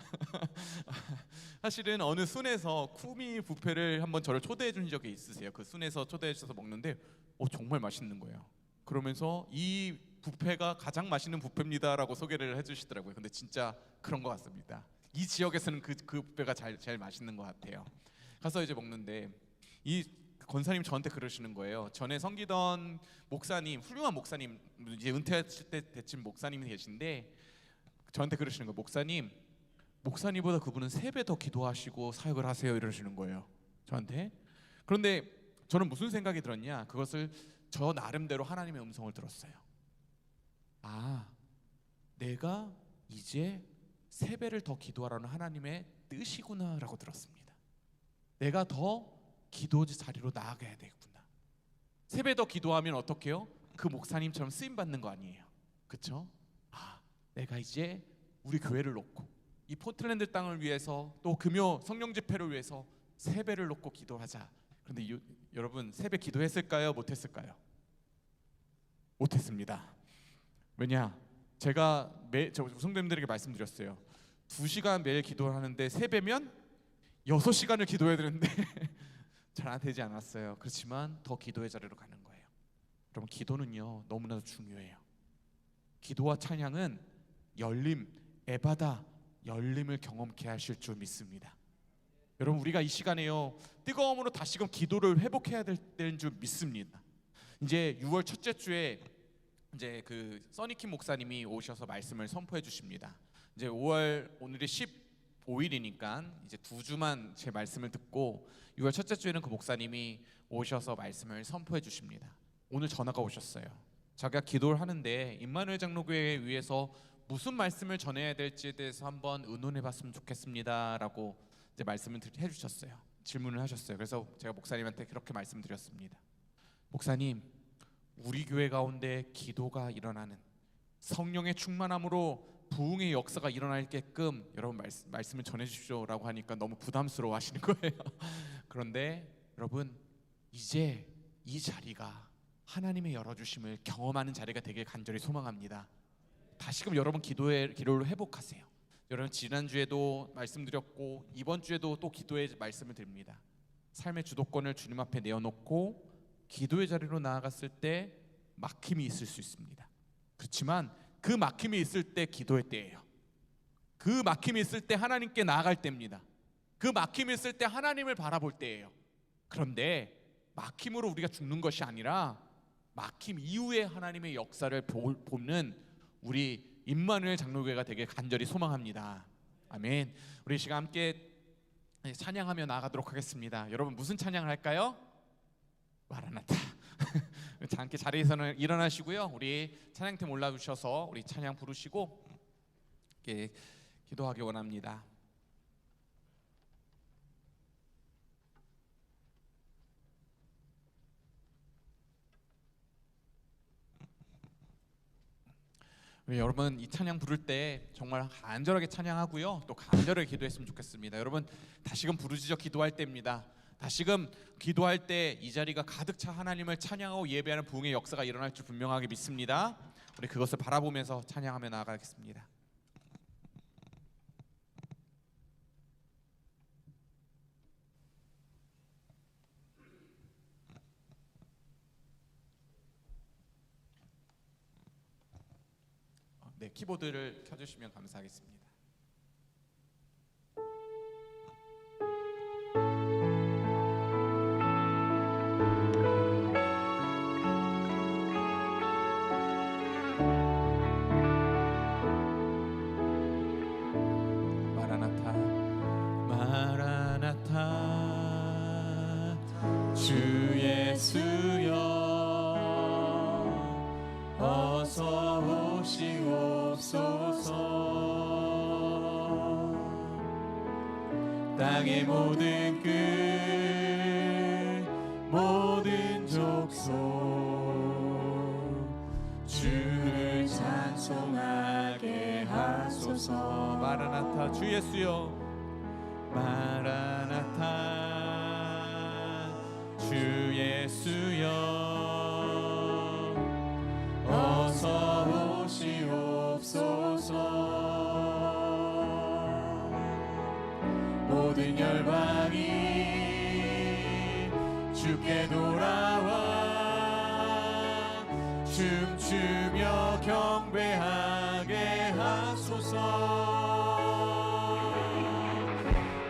사실은 어느 순에서 쿠미 뷔페를 한번 저를 초대해 준 적이 있으세요. 그 순에서 초대해 주셔서 먹는데 정말 맛있는 거예요. 그러면서 이 뷔페가 가장 맛있는 뷔페입니다라고 소개를 해주시더라고요. 근데 진짜 그런 것 같습니다. 이 지역에서는 그 뷔페가 제일 맛있는 것 같아요. 가서 이제 먹는데 이 권사님 저한테 그러시는 거예요. 전에 섬기던 목사님, 훌륭한 목사님, 이제 은퇴하실 때 대친 목사님이 계신데 저한테 그러시는 거예요. 목사님보다 그분은 3배 더 기도하시고 사역을 하세요 이러시는 거예요, 저한테. 그런데 저는 무슨 생각이 들었냐? 그것을 저 나름대로 하나님의 음성을 들었어요. 내가 이제 3배를 더 기도하라는 하나님의 뜻이구나라고 들었습니다. 내가 더 기도 자리로 나아가야 되겠구나. 3배 더 기도하면 어떡해요? 그 목사님처럼 쓰임 받는 거 아니에요, 그렇죠? 내가 이제 우리 교회를 놓고 이 포틀랜드 땅을 위해서 또 금요 성령 집회를 위해서 3배를 놓고 기도하자. 그런데 여러분 3배 기도했을까요? 못했을까요? 못했습니다. 왜냐? 제가 저 성도님들에게 말씀드렸어요. 2시간 매일 기도를 하는데 3배면 6시간을 기도해야 되는데 잘 안 되지 않았어요. 그렇지만 더 기도의 자리로 가는 거예요. 여러분, 기도는요 너무나도 중요해요. 기도와 찬양은 에바다 열림을 경험케 하실 줄 믿습니다. 여러분, 우리가 이 시간에요 뜨거움으로 다시금 기도를 회복해야 되는 줄 믿습니다. 이제 6월 첫째 주에 이제 그 써니킴 목사님이 오셔서 말씀을 선포해 주십니다. 이제 5월 오늘이 15일이니까 이제 2주만 제 말씀을 듣고 6월 첫째 주에는 그 목사님이 오셔서 말씀을 선포해 주십니다. 오늘 전화가 오셨어요. 자기가 기도를 하는데 임마누엘 장로교회에 위해서 무슨 말씀을 전해야 될지에 대해서 한번 의논해봤으면 좋겠습니다라고 이제 말씀을 해주셨어요. 질문을 하셨어요. 그래서 제가 목사님한테 그렇게 말씀드렸습니다. 목사님, 우리 교회 가운데 기도가 일어나는 성령의 충만함으로 부흥의 역사가 일어나게끔 여러분 말씀을 전해주십시오라고 하니까 너무 부담스러워 하시는 거예요. 그런데 여러분, 이제 이 자리가 하나님의 열어주심을 경험하는 자리가 되길 간절히 소망합니다. 다시금 여러분 기도로 회복하세요. 여러분, 지난주에도 말씀드렸고 이번 주에도 또 기도의 말씀을 드립니다. 삶의 주도권을 주님 앞에 내어놓고 기도의 자리로 나아갔을 때 막힘이 있을 수 있습니다. 그렇지만 그 막힘이 있을 때 기도의 때예요. 그 막힘이 있을 때 하나님께 나아갈 때입니다. 그 막힘이 있을 때 하나님을 바라볼 때예요. 그런데 막힘으로 우리가 죽는 것이 아니라 막힘 이후에 하나님의 역사를 보는 우리 임마누엘 장로교회가 되길 간절히 소망합니다. 아멘. 우리 시간 함께 찬양하며 나아가도록 하겠습니다. 여러분, 무슨 찬양을 할까요? 마라나타. 함께 자리에서는 일어나시고요. 우리 찬양팀 올라주셔서 우리 찬양 부르시고 기도하기 원합니다. 여러분, 이 찬양 부를 때 정말 간절하게 찬양하고요, 또 간절하게 기도했으면 좋겠습니다. 여러분, 다시금 부르짖어 기도할 때입니다. 다시금 기도할 때 이 자리가 가득 차 하나님을 찬양하고 예배하는 부흥의 역사가 일어날 줄 분명하게 믿습니다. 우리 그것을 바라보면서 찬양하며 나아가겠습니다. 네, 키보드를 켜주시면 감사하겠습니다. 마라나타, 마라나타, 주 예수여 어서 오시옵소서. 땅의 모든 끝, 모든 족속 주를 찬송하게 하소서. 마라나타, 주 예수여 마라나타, 주 예수여 어서 오시옵소서. 모든 열방이 주께 돌아와 춤추며 경배하게 하소서.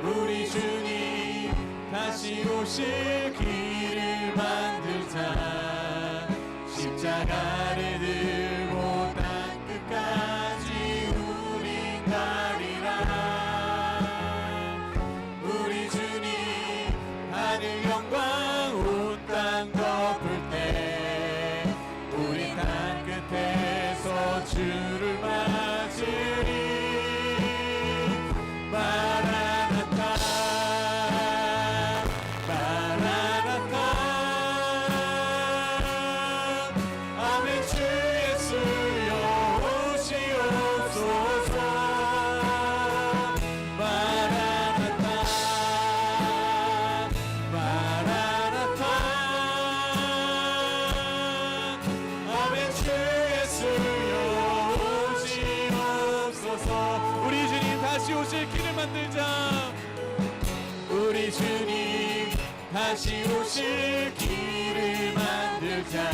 우리 주님 다시 오실 길을 만들자. 십자가를 들고 땅 끝까지 우린 가리라. 우리 주님 하늘 영광 온 땅 덮을 때 우리 땅 끝에서 주를 맞으리. 마라나타, 마라나타. 아멘. 주 예수여 오시옵소서. 마라나타, 마라나타. 아멘. 주 예수여 오시옵소서. 우리 주님 다시 오실 길을 만들자. 우리 주님 다시 오실 길을 만들자.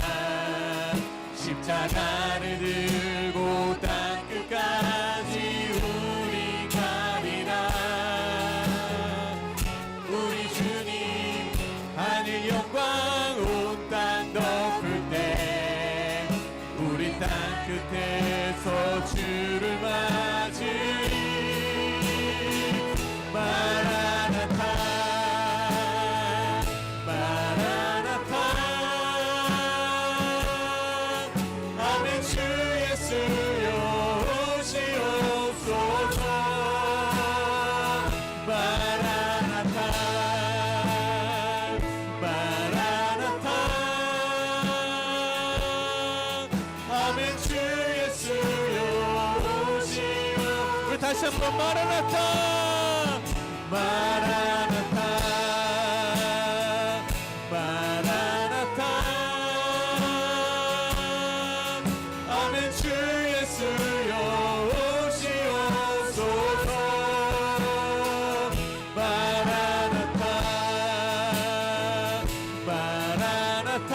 십자가를 들고 땅 끝까지 우리 가리라. 우리 주님 하늘 영광 온 땅 덮을 때 우리 땅 끝에서 주를 맞으리. 마라나타, 마라나타. 아멘. 주 예수여 다시 한번 마라나타 마라나타 마라나타 아멘 주 예수여 오시옵소서 마라나타 마라나타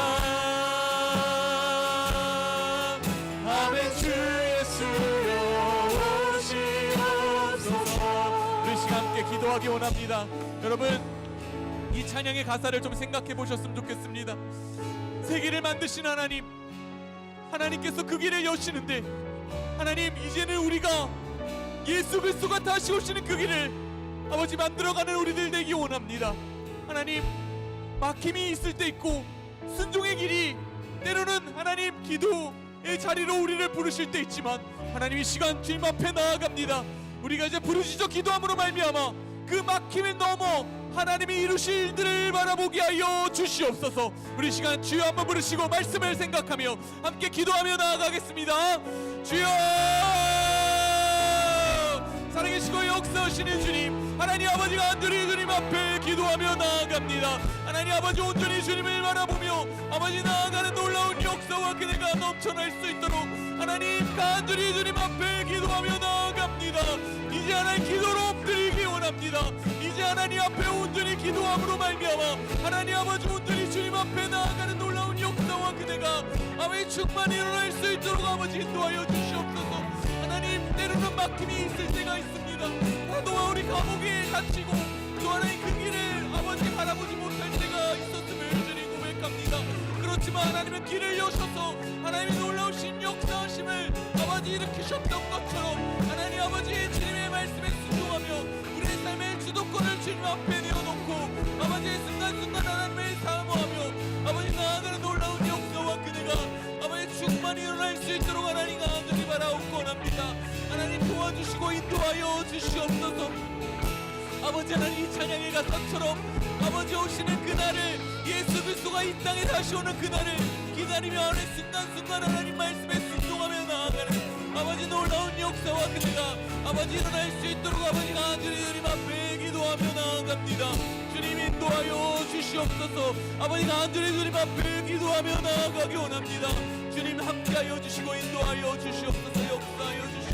아멘 주 예수여 오시옵소서. 우리 시간 함께 기도하기 원합니다. 여러분 이 찬양의 가사를 좀 생각해 보셨으면 좋겠습니다. 세계를 만드신 하나님, 하나님께서 그 길을 여시는데 하나님 이제는 우리가 예수 그리스도가 다시 오시는 그 길을 아버지 만들어가는 우리들 되기 원합니다. 하나님 막힘이 있을 때 있고 순종의 길이 때로는 하나님 기도의 자리로 우리를 부르실 때 있지만 하나님 이 시간 주님 앞에 나아갑니다. 우리가 이제 부르짖어 기도함으로 말미암아 그 막힘을 넘어 하나님이 이루실 일들을 바라보게 하여 주시옵소서. 우리 시간 주여 한번 부르시고 말씀을 생각하며 함께 기도하며 나아가겠습니다. 주여 살아계시고 역사하시는 주님, 하나님 아버지가 간절히 주님 앞에 기도하며 나아갑니다. 하나님 아버지 온전히 주님을 바라보며 아버지 나아가는 놀라운 역사와 그네가 넘쳐날 수 있도록 하나님 간절히 주님 앞에 기도하며 나아갑니다. 이제 하나님 기도로 엎드리기 원합니다. 이제 하나님 앞에 온전히 기도함으로 말미암아 하나님 아버지 온전히 주님 앞에 나아가는 놀라운 역사와 그네가 아버지 충만히 일어날 수 있도록 아버지 인도하여 주시옵소서. 하나님 때로는 막힘이 있을 때가 있습니다. 너와 우리 감옥에 갇히고 또 하나님 그 길을 아버지 바라보지 못할 때가 있었음을 주님 고백합니다. 그렇지만 하나님은 길을 여셔서 하나님의 놀라우신 역사하심을 아버지 일으키셨던 것처럼 하나님 아버지 주님의 말씀에 순종하며 우리의 삶의 주도권을 주님 앞에 내어놓고 아버지의 순간순간 하나님을 사모하며 아버지 나아가는 놀라운 역사와 그네가 아버지 충만히 일어날 수 있도록 하나님 간절히 바라옵고 원합니다. 하나님 도와주시고 인도하여 주시옵소서. 아버지 하나님 이 찬양의 가사처럼 아버지 오시는 그날을 예수 그리스도가 이 땅에 다시 오는 그날을 기다리며 하는 순간순간 하나님 말씀에 순종하며 나아가는 아버지 놀라운 역사와 그네가 아버지 일어날 수 있도록 아버지 간절히 주님 앞에 기도하며 나아갑니다. 주님 인도하여 주시옵소서. 아버지 간절히 주님 앞에 기도하며 나아가기 원합니다. 주님 함께하여 주시고 인도하여 주시옵소서. 역사하여 주시옵소서.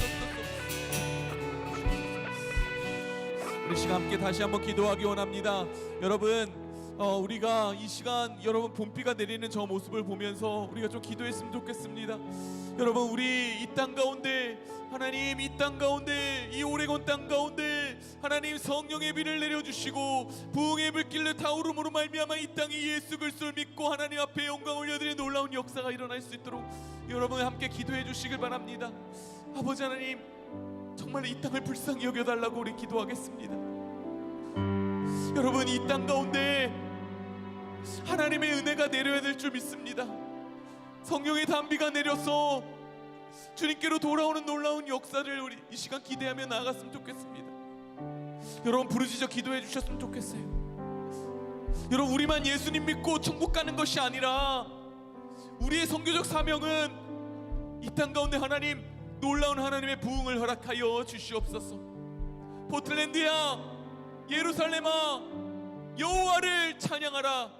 우리 시간 함께 다시 한번 기도하기 원합니다. 여러분 우리가 이 시간 여러분 봄비가 내리는 저 모습을 보면서 우리가 좀 기도했으면 좋겠습니다. 여러분 우리 이 땅 가운데 하나님 이 땅 가운데 이 오레곤 땅 가운데 하나님 성령의 비를 내려주시고 부흥의 불길을 타오름으로 말미암아 이 땅이 예수 그리스도를 믿고 하나님 앞에 영광 올려드리는 놀라운 역사가 일어날 수 있도록 여러분 함께 기도해 주시길 바랍니다. 아버지 하나님 정말 이 땅을 불쌍히 여겨달라고 우리 기도하겠습니다. 여러분 이 땅 가운데 하나님의 은혜가 내려야 될 줄 믿습니다. 성령의 단비가 내려서 주님께로 돌아오는 놀라운 역사를 우리 이 시간 기대하며 나아갔으면 좋겠습니다. 여러분 부르짖어 기도해 주셨으면 좋겠어요. 여러분 우리만 예수님 믿고 천국 가는 것이 아니라 우리의 선교적 사명은 이 땅 가운데 하나님 놀라운 하나님의 부흥을 허락하여 주시옵소서. 포틀랜드야 예루살렘아 여호와를 찬양하라.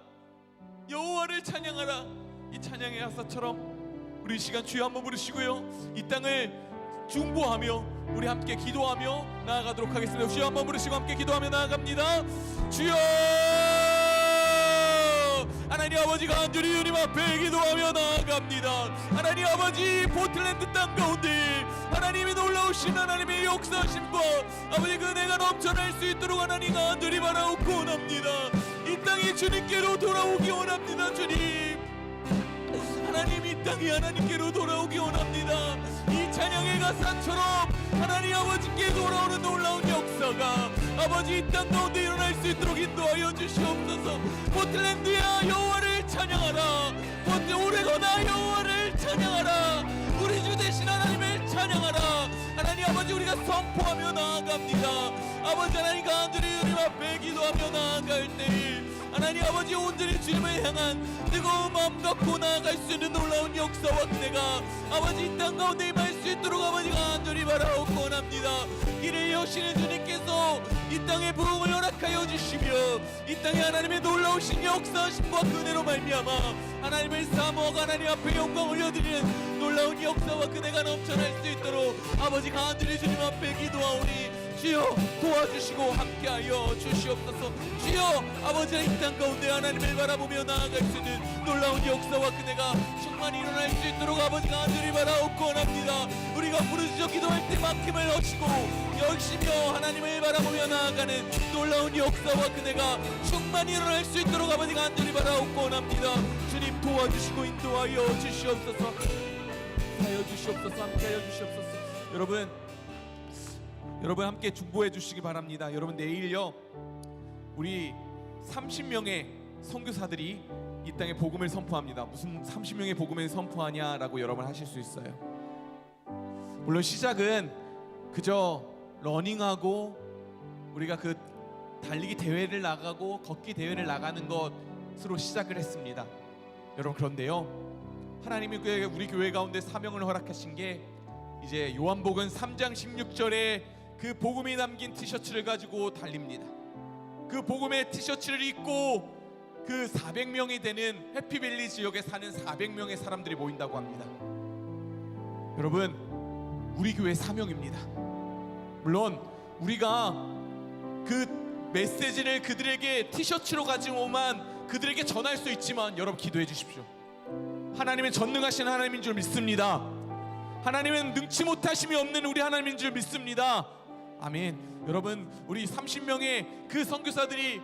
여호와를 찬양하라. 이 찬양의 가사처럼 우리 이 시간 주여 한번 부르시고요 이 땅을 중보하며 우리 함께 기도하며 나아가도록 하겠습니다. 주여 한번 부르시고 함께 기도하며 나아갑니다. 주여 하나님 아버지 간절히 주님 앞에 기도하며 나아갑니다. 하나님 아버지 포틀랜드 땅 가운데 하나님이 놀라우신 하나님의 역사하심과 아버지 그 은혜가 넘쳐날 수 있도록 하나님 간절히 바라옵고 원합니다. 이 땅이 주님께로 돌아오기 원합니다. 주님 하나님 이 땅이 하나님께로 돌아오기 원합니다. 이 찬양의 가사처럼 하나님 아버지께 돌아오는 놀라운 역사가 아버지 이 땅 가운데 일어날 수 있도록 인도하여 주시옵소서. 포틀랜드야 여호와를 찬양하라. 오레곤아 여호와를 찬양하라. 우리 주 되신 하나님을 찬양하라. 하나님 아버지 우리가 선포하며 나아갑니다. 아버지 하나님 간절히 주님 앞에 기도하며 나아갈 때 하나님 아버지 온전히 주님을 향한 뜨거운 마음 갖고 나아갈 수 있는 놀라운 역사와 은혜가 아버지 이 땅 가운데 임할 수 수 있도록 아버지가 간절히 바라옵고 원합니다. 이를 여시는 주님께서 이 땅에 부흥을 허락하여 주시며 이 땅에 하나님의 놀라우신 역사하심과 그네로 말미암아 하나님을 사모하고 하나님 앞에 영광 올려드리는 놀라운 역사와 그네가 넘쳐날 수 있도록 아버지 간절히 주님 앞에 기도하오니 주여 도와주시고 함께하여 주시옵소서. 주여 아버지의 이 땅 가운데 하나님을 바라보며 나아갈 수 있는 놀라운 역사와 그네가 충만히 일어날 수 있도록 아버지가 간절히 바라옵고 원합니다. 우리가 부르짖어 기도할 때 막힘을 얻으시고 열심히여 하나님을 바라보며 나아가는 놀라운 역사와 그네가 충만히 일어날 수 있도록 아버지가 간절히 바라옵고 원합니다. 주님 도와주시고 인도하여 주시옵소서. 하여 주시옵소서. 함께하여 주시옵소서. 여러분 함께 중보해 주시기 바랍니다. 여러분 내일요 우리 30명의 선교사들이 이 땅에 복음을 선포합니다. 무슨 30명의 복음을 선포하냐라고 여러분 하실 수 있어요. 물론 시작은 그저 러닝하고 우리가 그 달리기 대회를 나가고 걷기 대회를 나가는 것으로 시작을 했습니다. 여러분 그런데요 하나님이 우리 교회 가운데 사명을 허락하신 게 이제 요한복음 3장 16절에 그 복음이 담긴 티셔츠를 가지고 달립니다. 그 복음의 티셔츠를 입고 그 400명이 되는 해피밸리 지역에 사는 400명의 사람들이 모인다고 합니다. 여러분 우리 교회 사명입니다. 물론 우리가 그 메시지를 그들에게 티셔츠로 가지고만 그들에게 전할 수 있지만 여러분 기도해 주십시오. 하나님은 전능하신 하나님인 줄 믿습니다. 하나님은 능치 못하심이 없는 우리 하나님인 줄 믿습니다. 아멘. 여러분 우리 30명의 그 선교사들이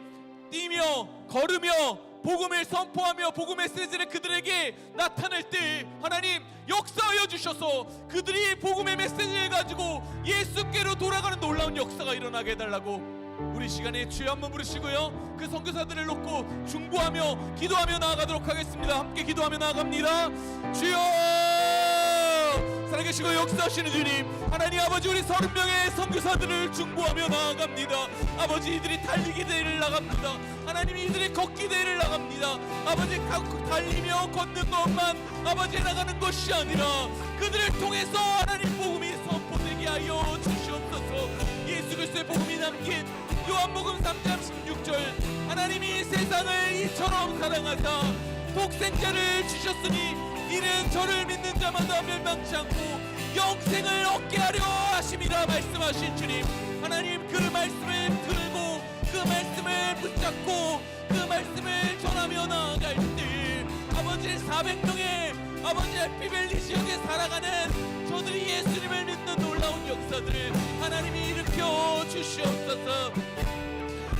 뛰며 걸으며 복음을 선포하며 복음 메시지를 그들에게 나타낼 때 하나님 역사하여 주셔서 그들이 복음의 메시지를 가지고 예수께로 돌아가는 놀라운 역사가 일어나게 해달라고 우리 시간에 주여 한번 부르시고요 그 선교사들을 놓고 중보하며 기도하며 나아가도록 하겠습니다. 함께 기도하며 나아갑니다. 주여 살아계시고 역사하시는 주님 하나님 아버지 우리 30명의 선교사들을 중보하며 나아갑니다. 아버지 이들이 달리기 대회를 나갑니다. 하나님 이들이 걷기 대회를 나갑니다. 아버지 달리며 걷는 것만 아버지 나가는 것이 아니라 그들을 통해서 하나님 복음이 선포되게 하여 주시옵소서. 예수 그리스도의 복음이 남긴 요한복음 3장 16절 하나님이 세상을 이처럼 사랑하사 독생자를 주셨으니 이는 저를 믿는 자마다 멸망치 않고 영생을 얻게 하려 하심이라 말씀하신 주님 하나님 그 말씀을 들고 그 말씀을 붙잡고 그 말씀을 전하며 나아갈 때 아버지 400명의 아버지 해피밸리 지역에 살아가는 저들이 예수님을 믿는 놀라운 역사들을 하나님이 일으켜 주시옵소서.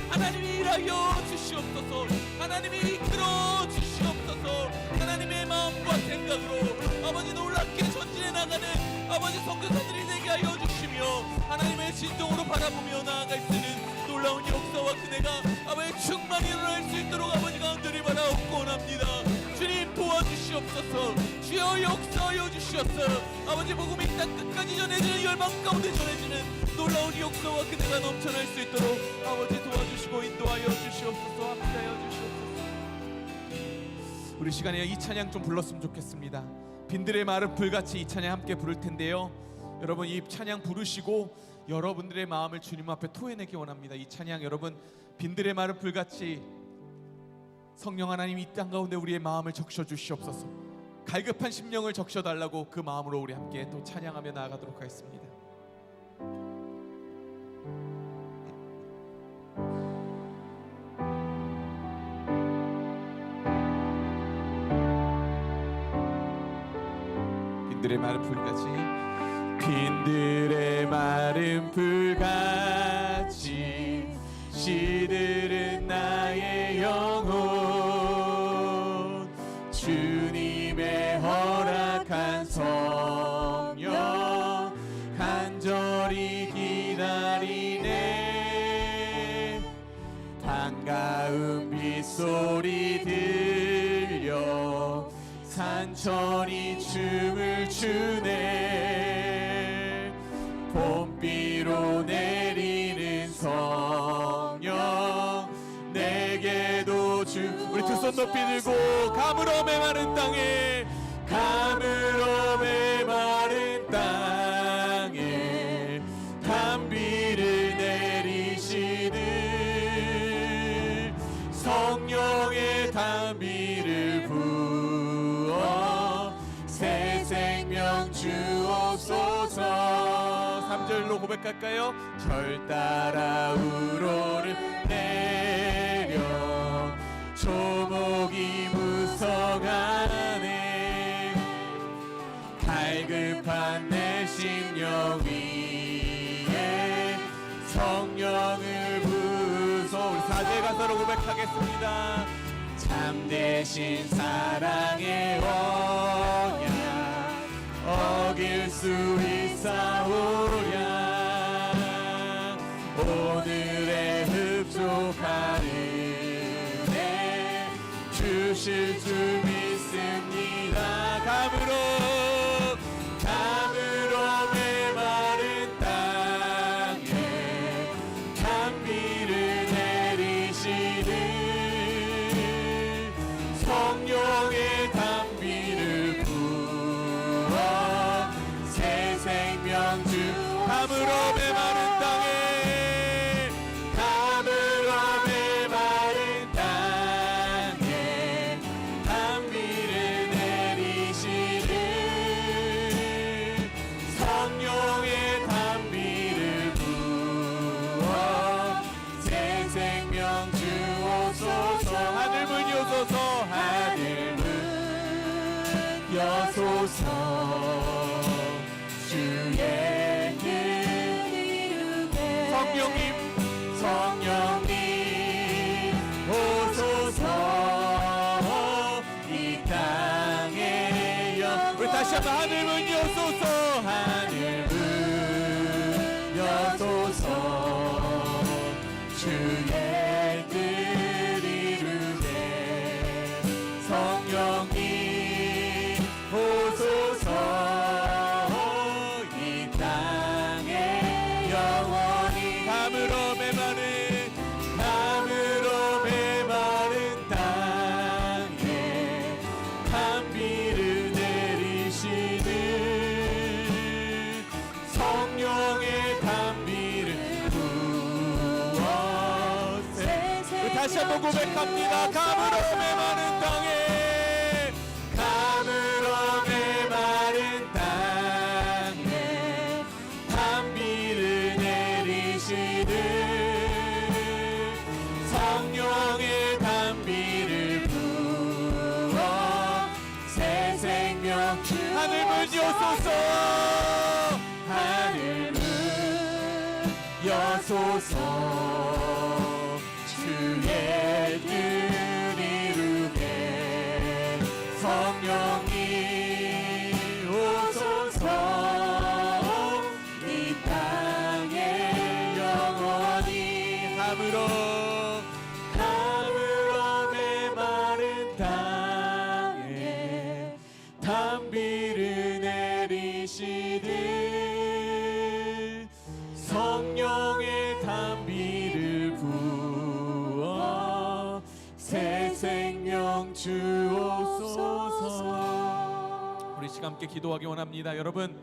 하나님이 일하여 주시옵소서. 하나님이 이끌어 주시옵소서. 하나님의 마음과 생각으로 아버지 놀랍게 전진해 나가는 아버지 선교사들이 되게 하여 주시며 하나님의 진정으로 바라보며 나아갈 수 있는 놀라운 역사와 그네가 아버지 충만히 일어날 수 있도록 아버지가 간절히 바라옵고 원합니다. 주님 도와주시옵소서. 주여 역사하여 주시옵소서. 아버지 복음이 이 땅 끝까지 전해지는 열방 가운데 전해지는 놀라운 역사와 그네가 넘쳐날 수 있도록 아버지 도와주시고 인도하여 주시옵소서. 함께하여 주시옵소서. 우리 시간에 이 찬양 좀 불렀으면 좋겠습니다. 빈들의 마른 불같이 이 찬양 함께 부를 텐데요 여러분 이 찬양 부르시고 여러분들의 마음을 주님 앞에 토해내기 원합니다. 이 찬양 여러분 빈들의 마른 불같이 성령 하나님 이 땅 가운데 우리의 마음을 적셔 주시옵소서. 갈급한 심령을 적셔 달라고 그 마음으로 우리 함께 또 찬양하며 나아가도록 하겠습니다. 빈들의 마른 불같이 빈들의 마른 불같이 시들은 나의 영혼 주님의 허락한 성령 간절히 기다리네. 반가운 빗소리 들려 산천이 춤을 추네. 봄비로 내리는 성령 내게도 주. 우리 두 손 높이 들고 가물어 메마른 땅에 가물어 메마른 땅에 단비를 내리시는 성령의 단비를 부어 새 생명 주옵소서. 3절로 고백할까요? 절 따라 우러를 내려 조목이 무성하네. 갈급한 내 심령 위에 성령을 부소. 우리 4절 가사로 고백하겠습니다. 참되신 사랑의 언약 어길 수 있사오랴. 오늘의 흡족한 은혜 주실 줄 믿습니다. 감으로 메마른 땅에 단비를 내리시는 성령의 단비를 부어 새 생명 주. 감으로 메마른 땅에 단비를 내리시는 성령의 단비를 부어 새 생명 주옵소서. 하늘문 여소서. 하늘문 여소서. 주의 뜻 성령님 오소서. 이 땅에 우리 다시 한번 하늘문 여소서. 하늘문 여소서. 주의 뜻 이루게 성령님 오소서. 이 땅에 영원히 감으로 메마른 땅에 단비를 내리시는 성령의 단비를 부어. 다시 한번 고백합니다. 감으로 메마른 땅에 단비를 내리시는 성령의 단비를 부어 새 생명. 하늘문 여소서. 하늘문 여소서. 주의 뜻 이루게 성령님 오소서. 이 땅에 영원히 감으로 메마른 땅에 단비를 내리시는 성령의 단비를 부어 새 생명 주옵소서. 우리 시간 함께 기도하기 원합니다. 여러분,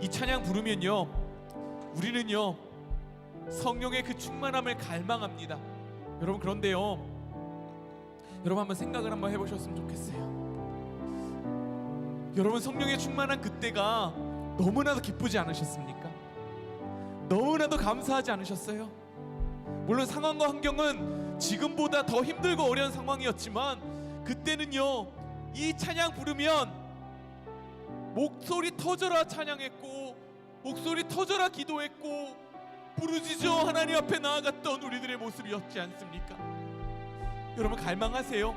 이 찬양 부르면요 우리는요 성령의 그 충만함을 갈망합니다. 여러분, 그런데요 여러분 한번 생각을 한번 해보셨으면 좋겠어요. 여러분, 성령의 충만한 그때가 너무나도 기쁘지 않으셨습니까? 너무나도 감사하지 않으셨어요? 물론 상황과 환경은 지금보다 더 힘들고 어려운 상황이었지만 그때는요 이 찬양 부르면 목소리 터져라 찬양했고 목소리 터져라 기도했고 부르짖어 하나님 앞에 나아갔던 우리들의 모습이었지 않습니까? 여러분, 갈망하세요.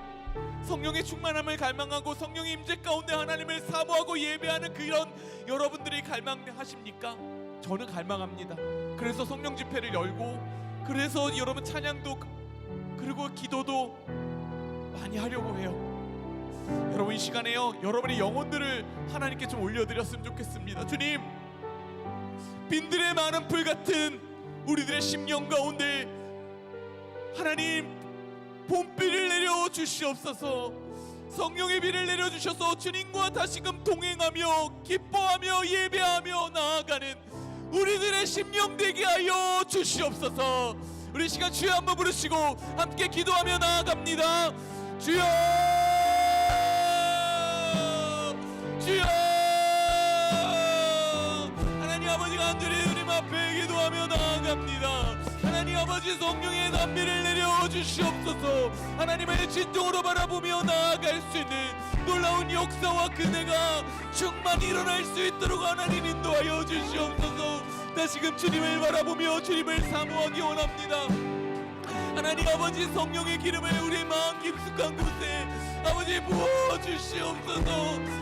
성령의 충만함을 갈망하고 성령의 임재 가운데 하나님을 사모하고 예배하는 그런 여러분들이 갈망하십니까? 저는 갈망합니다. 그래서 성령 집회를 열고, 그래서 여러분 찬양도 그리고 기도도 많이 하려고 해요. 여러분, 이 시간에요 여러분의 영혼들을 하나님께 좀 올려드렸으면 좋겠습니다. 주님, 빈들의 많은 풀 같은 우리들의 심령 가운데 하나님 봄비를 내려 주시옵소서. 성령의 비를 내려주셔서 주님과 다시금 동행하며 기뻐하며 예배하며 나아가는 우리들의 심령 되게 하여 주시옵소서. 우리 시간 주여 한번 부르시고 함께 기도하며 나아갑니다. 주여, 주여. 하나님 아버지 간절히 주님 앞에 기도하며 나아갑니다. 하나님 아버지 성령의 남비를 내려주시옵소서. 하나님을 진정으로 바라보며 나아갈 수 있는 놀라운 역사와 그네가 충만히 일어날 수 있도록 하나님 인도하여 주시옵소서. 다시금 주님을 바라보며 주님을 사모하기 원합니다. 하나님 아버지 성령의 기름을 우리 마음 깊숙한 곳에 아버지 부어주시옵소서.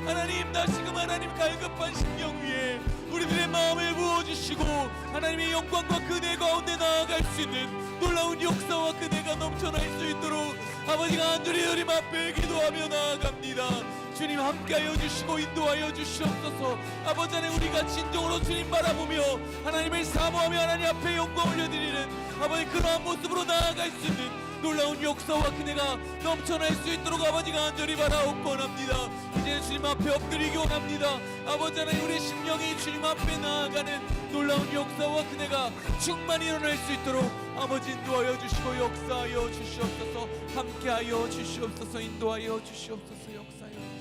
하나님 다시금 하나님 갈급한 심령 위에 우리들의 마음을 부어주시고 하나님의 영광과 그네 가운데 나아갈 수 있는 놀라운 역사와 그네가 넘쳐날 수 있도록 아버지가 간절히 주님 앞에 기도하며 나아갑니다. 주님 함께하여 주시고 인도하여 주시옵소서. 아버지 하나님 우리가 진정으로 주님 바라보며 하나님을 사모하며 하나님 앞에 영광 올려드리는 아버지 그러한 모습으로 나아갈 수 있는 놀라운 역사와 그네가 넘쳐날 수 있도록 아버지가 간절히 바라옵고 원합니다. 이제는 주님 앞에 엎드리기 원합니다. 아버지 하나님 우리 심령이 주님 앞에 나아가는 놀라운 역사와 그네가 충만히 일어날 수 있도록 아버지 인도하여 주시고 역사하여 주시옵소서. 함께하여 주시옵소서. 인도하여 주시옵소서. 역사하여 주시옵소서.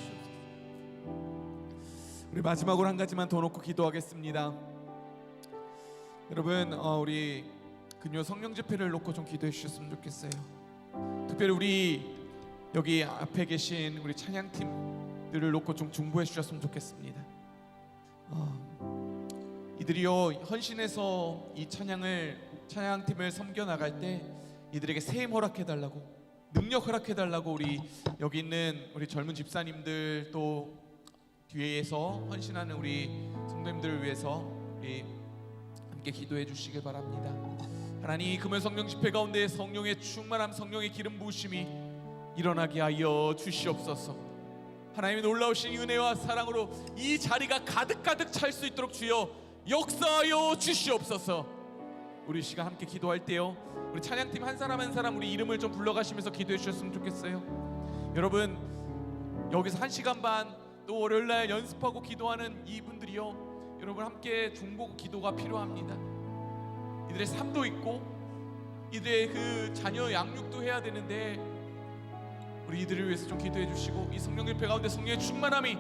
우리 마지막으로 한 가지만 더 놓고 기도하겠습니다. 여러분 우리 금요 성령 집회를 놓고 좀 기도해 주셨으면 좋겠어요. 특별히 우리 여기 앞에 계신 우리 찬양팀들을 놓고 좀 중보해 주셨으면 좋겠습니다. 이들이요 헌신해서 이 찬양팀을 섬겨 나갈 때 이들에게 세임 허락해 달라고, 능력 허락해 달라고 우리 여기 있는 우리 젊은 집사님들 또 뒤에서 헌신하는 우리 성도님들을 위해서 우리 함께 기도해 주시길 바랍니다. 하나님 금요 성령 집회 가운데 성령의 충만함, 성령의 기름 부으심이 일어나게 하여 주시옵소서. 하나님의 놀라우신 은혜와 사랑으로 이 자리가 가득가득 찰 수 있도록 주여 역사하여 주시옵소서. 우리 시간 함께 기도할 때요 우리 찬양팀 한 사람 한 사람 우리 이름을 좀 불러가시면서 기도해 주셨으면 좋겠어요. 여러분 여기서 1시간 반 또 월요일날 연습하고 기도하는 이분들이요 여러분 함께 중보 기도가 필요합니다. 이들의 삶도 있고 이들의 그 자녀 양육도 해야 되는데 우리 이들을 위해서 좀 기도해 주시고 이 성령 집회 가운데 성령의 충만함이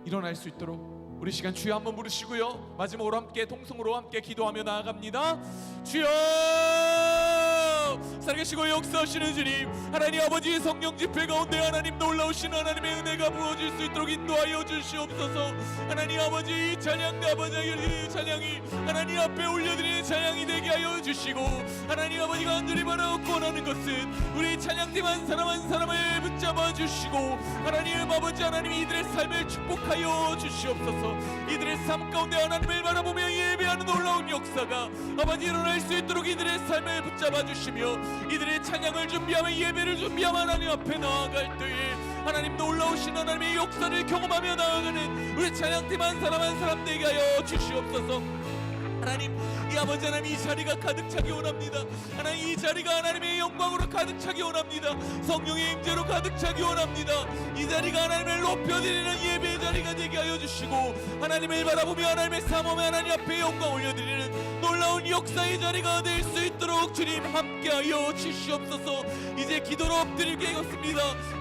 일어날 수 있도록 우리 시간 주여 한번 부르시고요 마지막으로 함께 통성으로 함께 기도하며 나아갑니다. 주여 살아계시고 역사하시는 주님, 하나님 아버지의 성령 집회 가운데 하나님 놀라우신 하나님의 은혜가 부어질 수 있도록 인도하여 주시옵소서. 하나님 아버지 이 찬양 아버지 이 찬양이 하나님 앞에 올려드리는 찬양이 되게 하여 주시고 하나님 아버지가 간절히 바라고 원하는 것은 우리 찬양팀 한 사람 한 사람을 붙잡아 주시고 하나님 아버지 하나님 이들의 삶을 축복하여 주시옵소서. 이들의 삶 가운데 하나님을 바라보며 예배하는 놀라운 역사가 아버지 일어날 수 있도록 이들의 삶을 붙잡아 주시며 이들의 찬양을 준비하며 예배를 준비하며 하나님 앞에 나아갈 때에 하나님 놀라우신 하나님의 역사를 경험하며 나아가는 우리 찬양팀 한 사람 되게 하여 주시옵소서. 하나님 이 아버지 하나님 이 자리가 가득 차기 원합니다. 하나님 이 자리가 하나님의 영광으로 가득 차기 원합니다. 성령의 임재로 가득 차기 원합니다. 이 자리가 하나님을 높여드리는 예배의 자리가 되게 하여 주시고 하나님을 바라보며 하나님의 사모에 하나님 앞에 영광 올려드리는 놀라운 역사의 자리가 될 수 있도록 주님 함께하여 주시옵소서. 이제 기도로 엎드리겠습니다.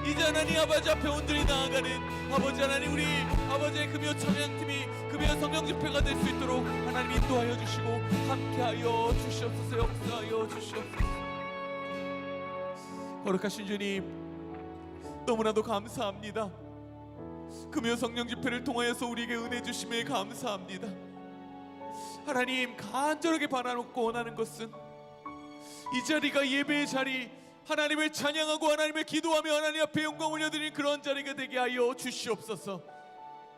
이제 하나님 아버지 앞에 온전히 나아가는 아버지 하나님 우리 아버지의 금요 찬양팀이 금요 성령 집회가 될 수 있도록 하나님 인도하여 주시고 함께하여 주시옵소서. 역사하여 주시옵소서. 거룩하신 주님 너무나도 감사합니다. 금요 성령 집회를 통하여서 우리에게 은혜 주심에 감사합니다. 하나님 간절하게 바라놓고 원하는 것은 이 자리가 예배의 자리, 하나님을 찬양하고 하나님을 기도하며 하나님 앞에 영광 올려드리는 그런 자리가 되게 하여 주시옵소서.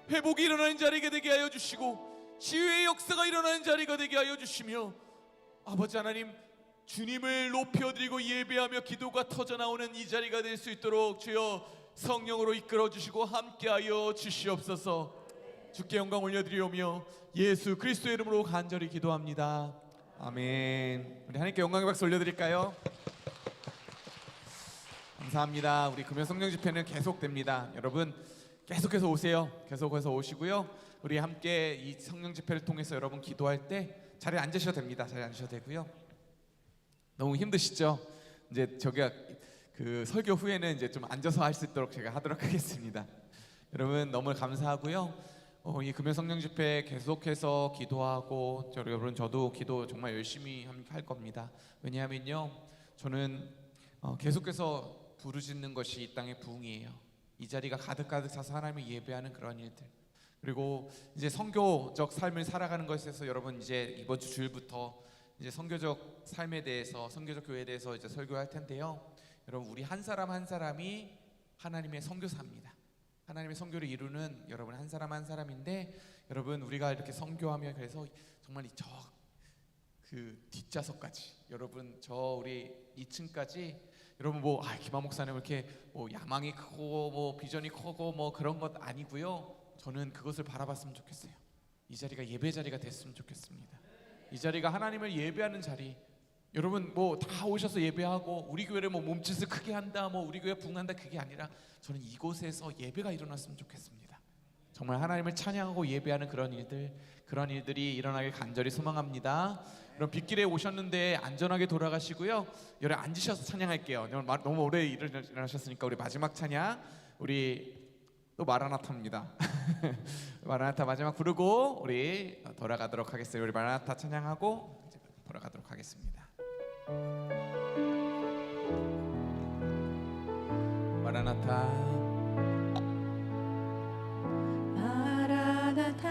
회복이 일어나는 자리가 되게 하여 주시고 치유의 역사가 일어나는 자리가 되게 하여 주시며 아버지 하나님 주님을 높여드리고 예배하며 기도가 터져나오는 이 자리가 될 수 있도록 주여 성령으로 이끌어 주시고 함께하여 주시옵소서. 주께 영광 올려드리오며 예수 그리스도의 이름으로 간절히 기도합니다. 아멘. 우리 하나님께 영광의 박수 올려드릴까요? 감사합니다. 감사합니다. 우리 금요 성령 집회는 계속됩니다. 여러분 계속해서 오세요. 계속해서 오시고요. 우리 함께 이 성령 집회를 통해서 여러분 기도할 때 자리에 앉으셔도 됩니다. 자리에 앉으셔도 되고요. 너무 힘드시죠? 이제 저기가 그 설교 후에는 이제 좀 앉아서 할 수 있도록 제가 하도록 하겠습니다. 여러분 너무 감사하고요. 이 금요 성령 집회 계속해서 기도하고 여러분 저도 기도 정말 열심히 할 겁니다. 왜냐하면요, 저는 계속해서 부르짖는 것이 이 땅의 부흥이에요. 이 자리가 가득가득 차서 하나님을 예배하는 그런 일들. 그리고 이제 선교적 삶을 살아가는 것에 대해서 여러분 이제 이번 주 주일부터 이제 선교적 삶에 대해서 선교적 교회에 대해서 이제 설교할 텐데요. 여러분 우리 한 사람 한 사람이 하나님의 선교사입니다. 하나님의 선교를 이루는 여러분 한 사람 한 사람인데 여러분 우리가 이렇게 선교하며 그래서 정말 그 뒷좌석까지 여러분 저 우리 2층까지 여러분 김한 목사님 이렇게 야망이 크고 비전이 크고 그런 것 아니고요. 저는 그것을 바라봤으면 좋겠어요. 이 자리가 예배 자리가 됐으면 좋겠습니다. 이 자리가 하나님을 예배하는 자리. 여러분 다 오셔서 예배하고 우리 교회를 몸짓을 크게 한다 우리 교회 부흥한다 그게 아니라 저는 이곳에서 예배가 일어났으면 좋겠습니다. 정말 하나님을 찬양하고 예배하는 그런 일들이 일어나길 간절히 소망합니다. 여러분 빗길에 오셨는데 안전하게 돌아가시고요. 여러분 앉으셔서 찬양할게요. 너무 오래 일어나셨으니까 우리 마지막 찬양 우리 또 마라나타입니다. 마라나타 마지막 부르고 우리 돌아가도록 하겠어요. 우리 마라나타 찬양하고 이제 돌아가도록 하겠습니다. 마라나타 마라나타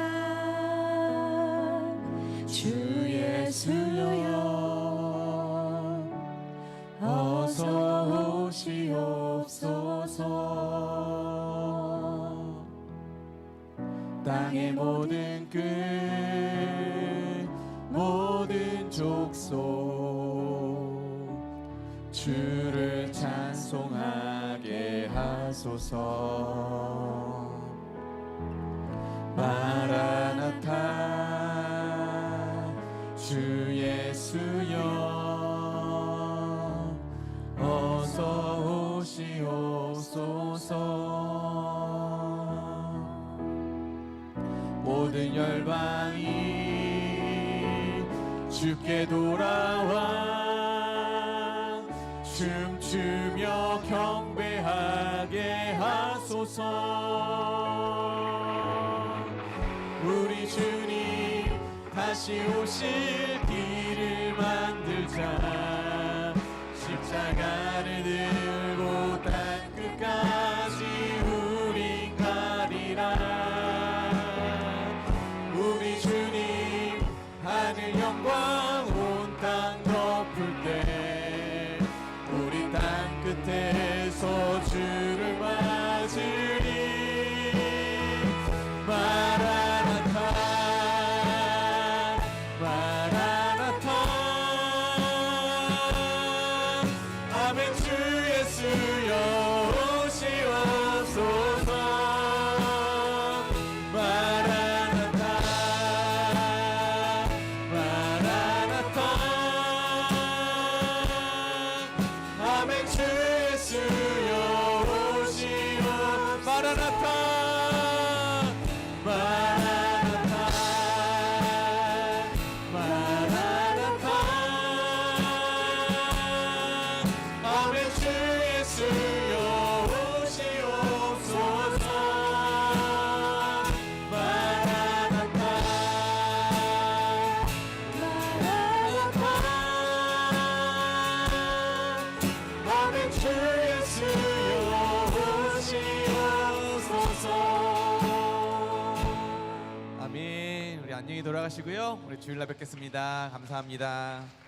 주 예수여 어서 오시옵소서. 땅의 모든 끝 모든 족속 주를 찬송하게 하소서. 마라나타 주 예수여 어서 오시옵소서. 모든 열방이 주께 돌아와 춤추며 경배하게 하소서. 우리 주님 다시 오실 길을 만들자. 십자가를 들고 땅 끝까지 우린 가리라. 우리 주님 하늘 영광 온 땅 덮을 때 우리 땅 끝에서 주를 맞으리. 마라나타 마라나타 아멘. 주 예수여 오시옵소서. 마라나타 마라나타 아멘. 주 예수여 오시옵. 마라나타 마라나타 마라나타 아멘. 주 예수여 오시옵소서. 마라나타 마라나타 아멘. 주 예수여 오시옵소서. 아멘. 우리 안녕히 돌아가시고요. 우리 주일날 뵙겠습니다. 감사합니다.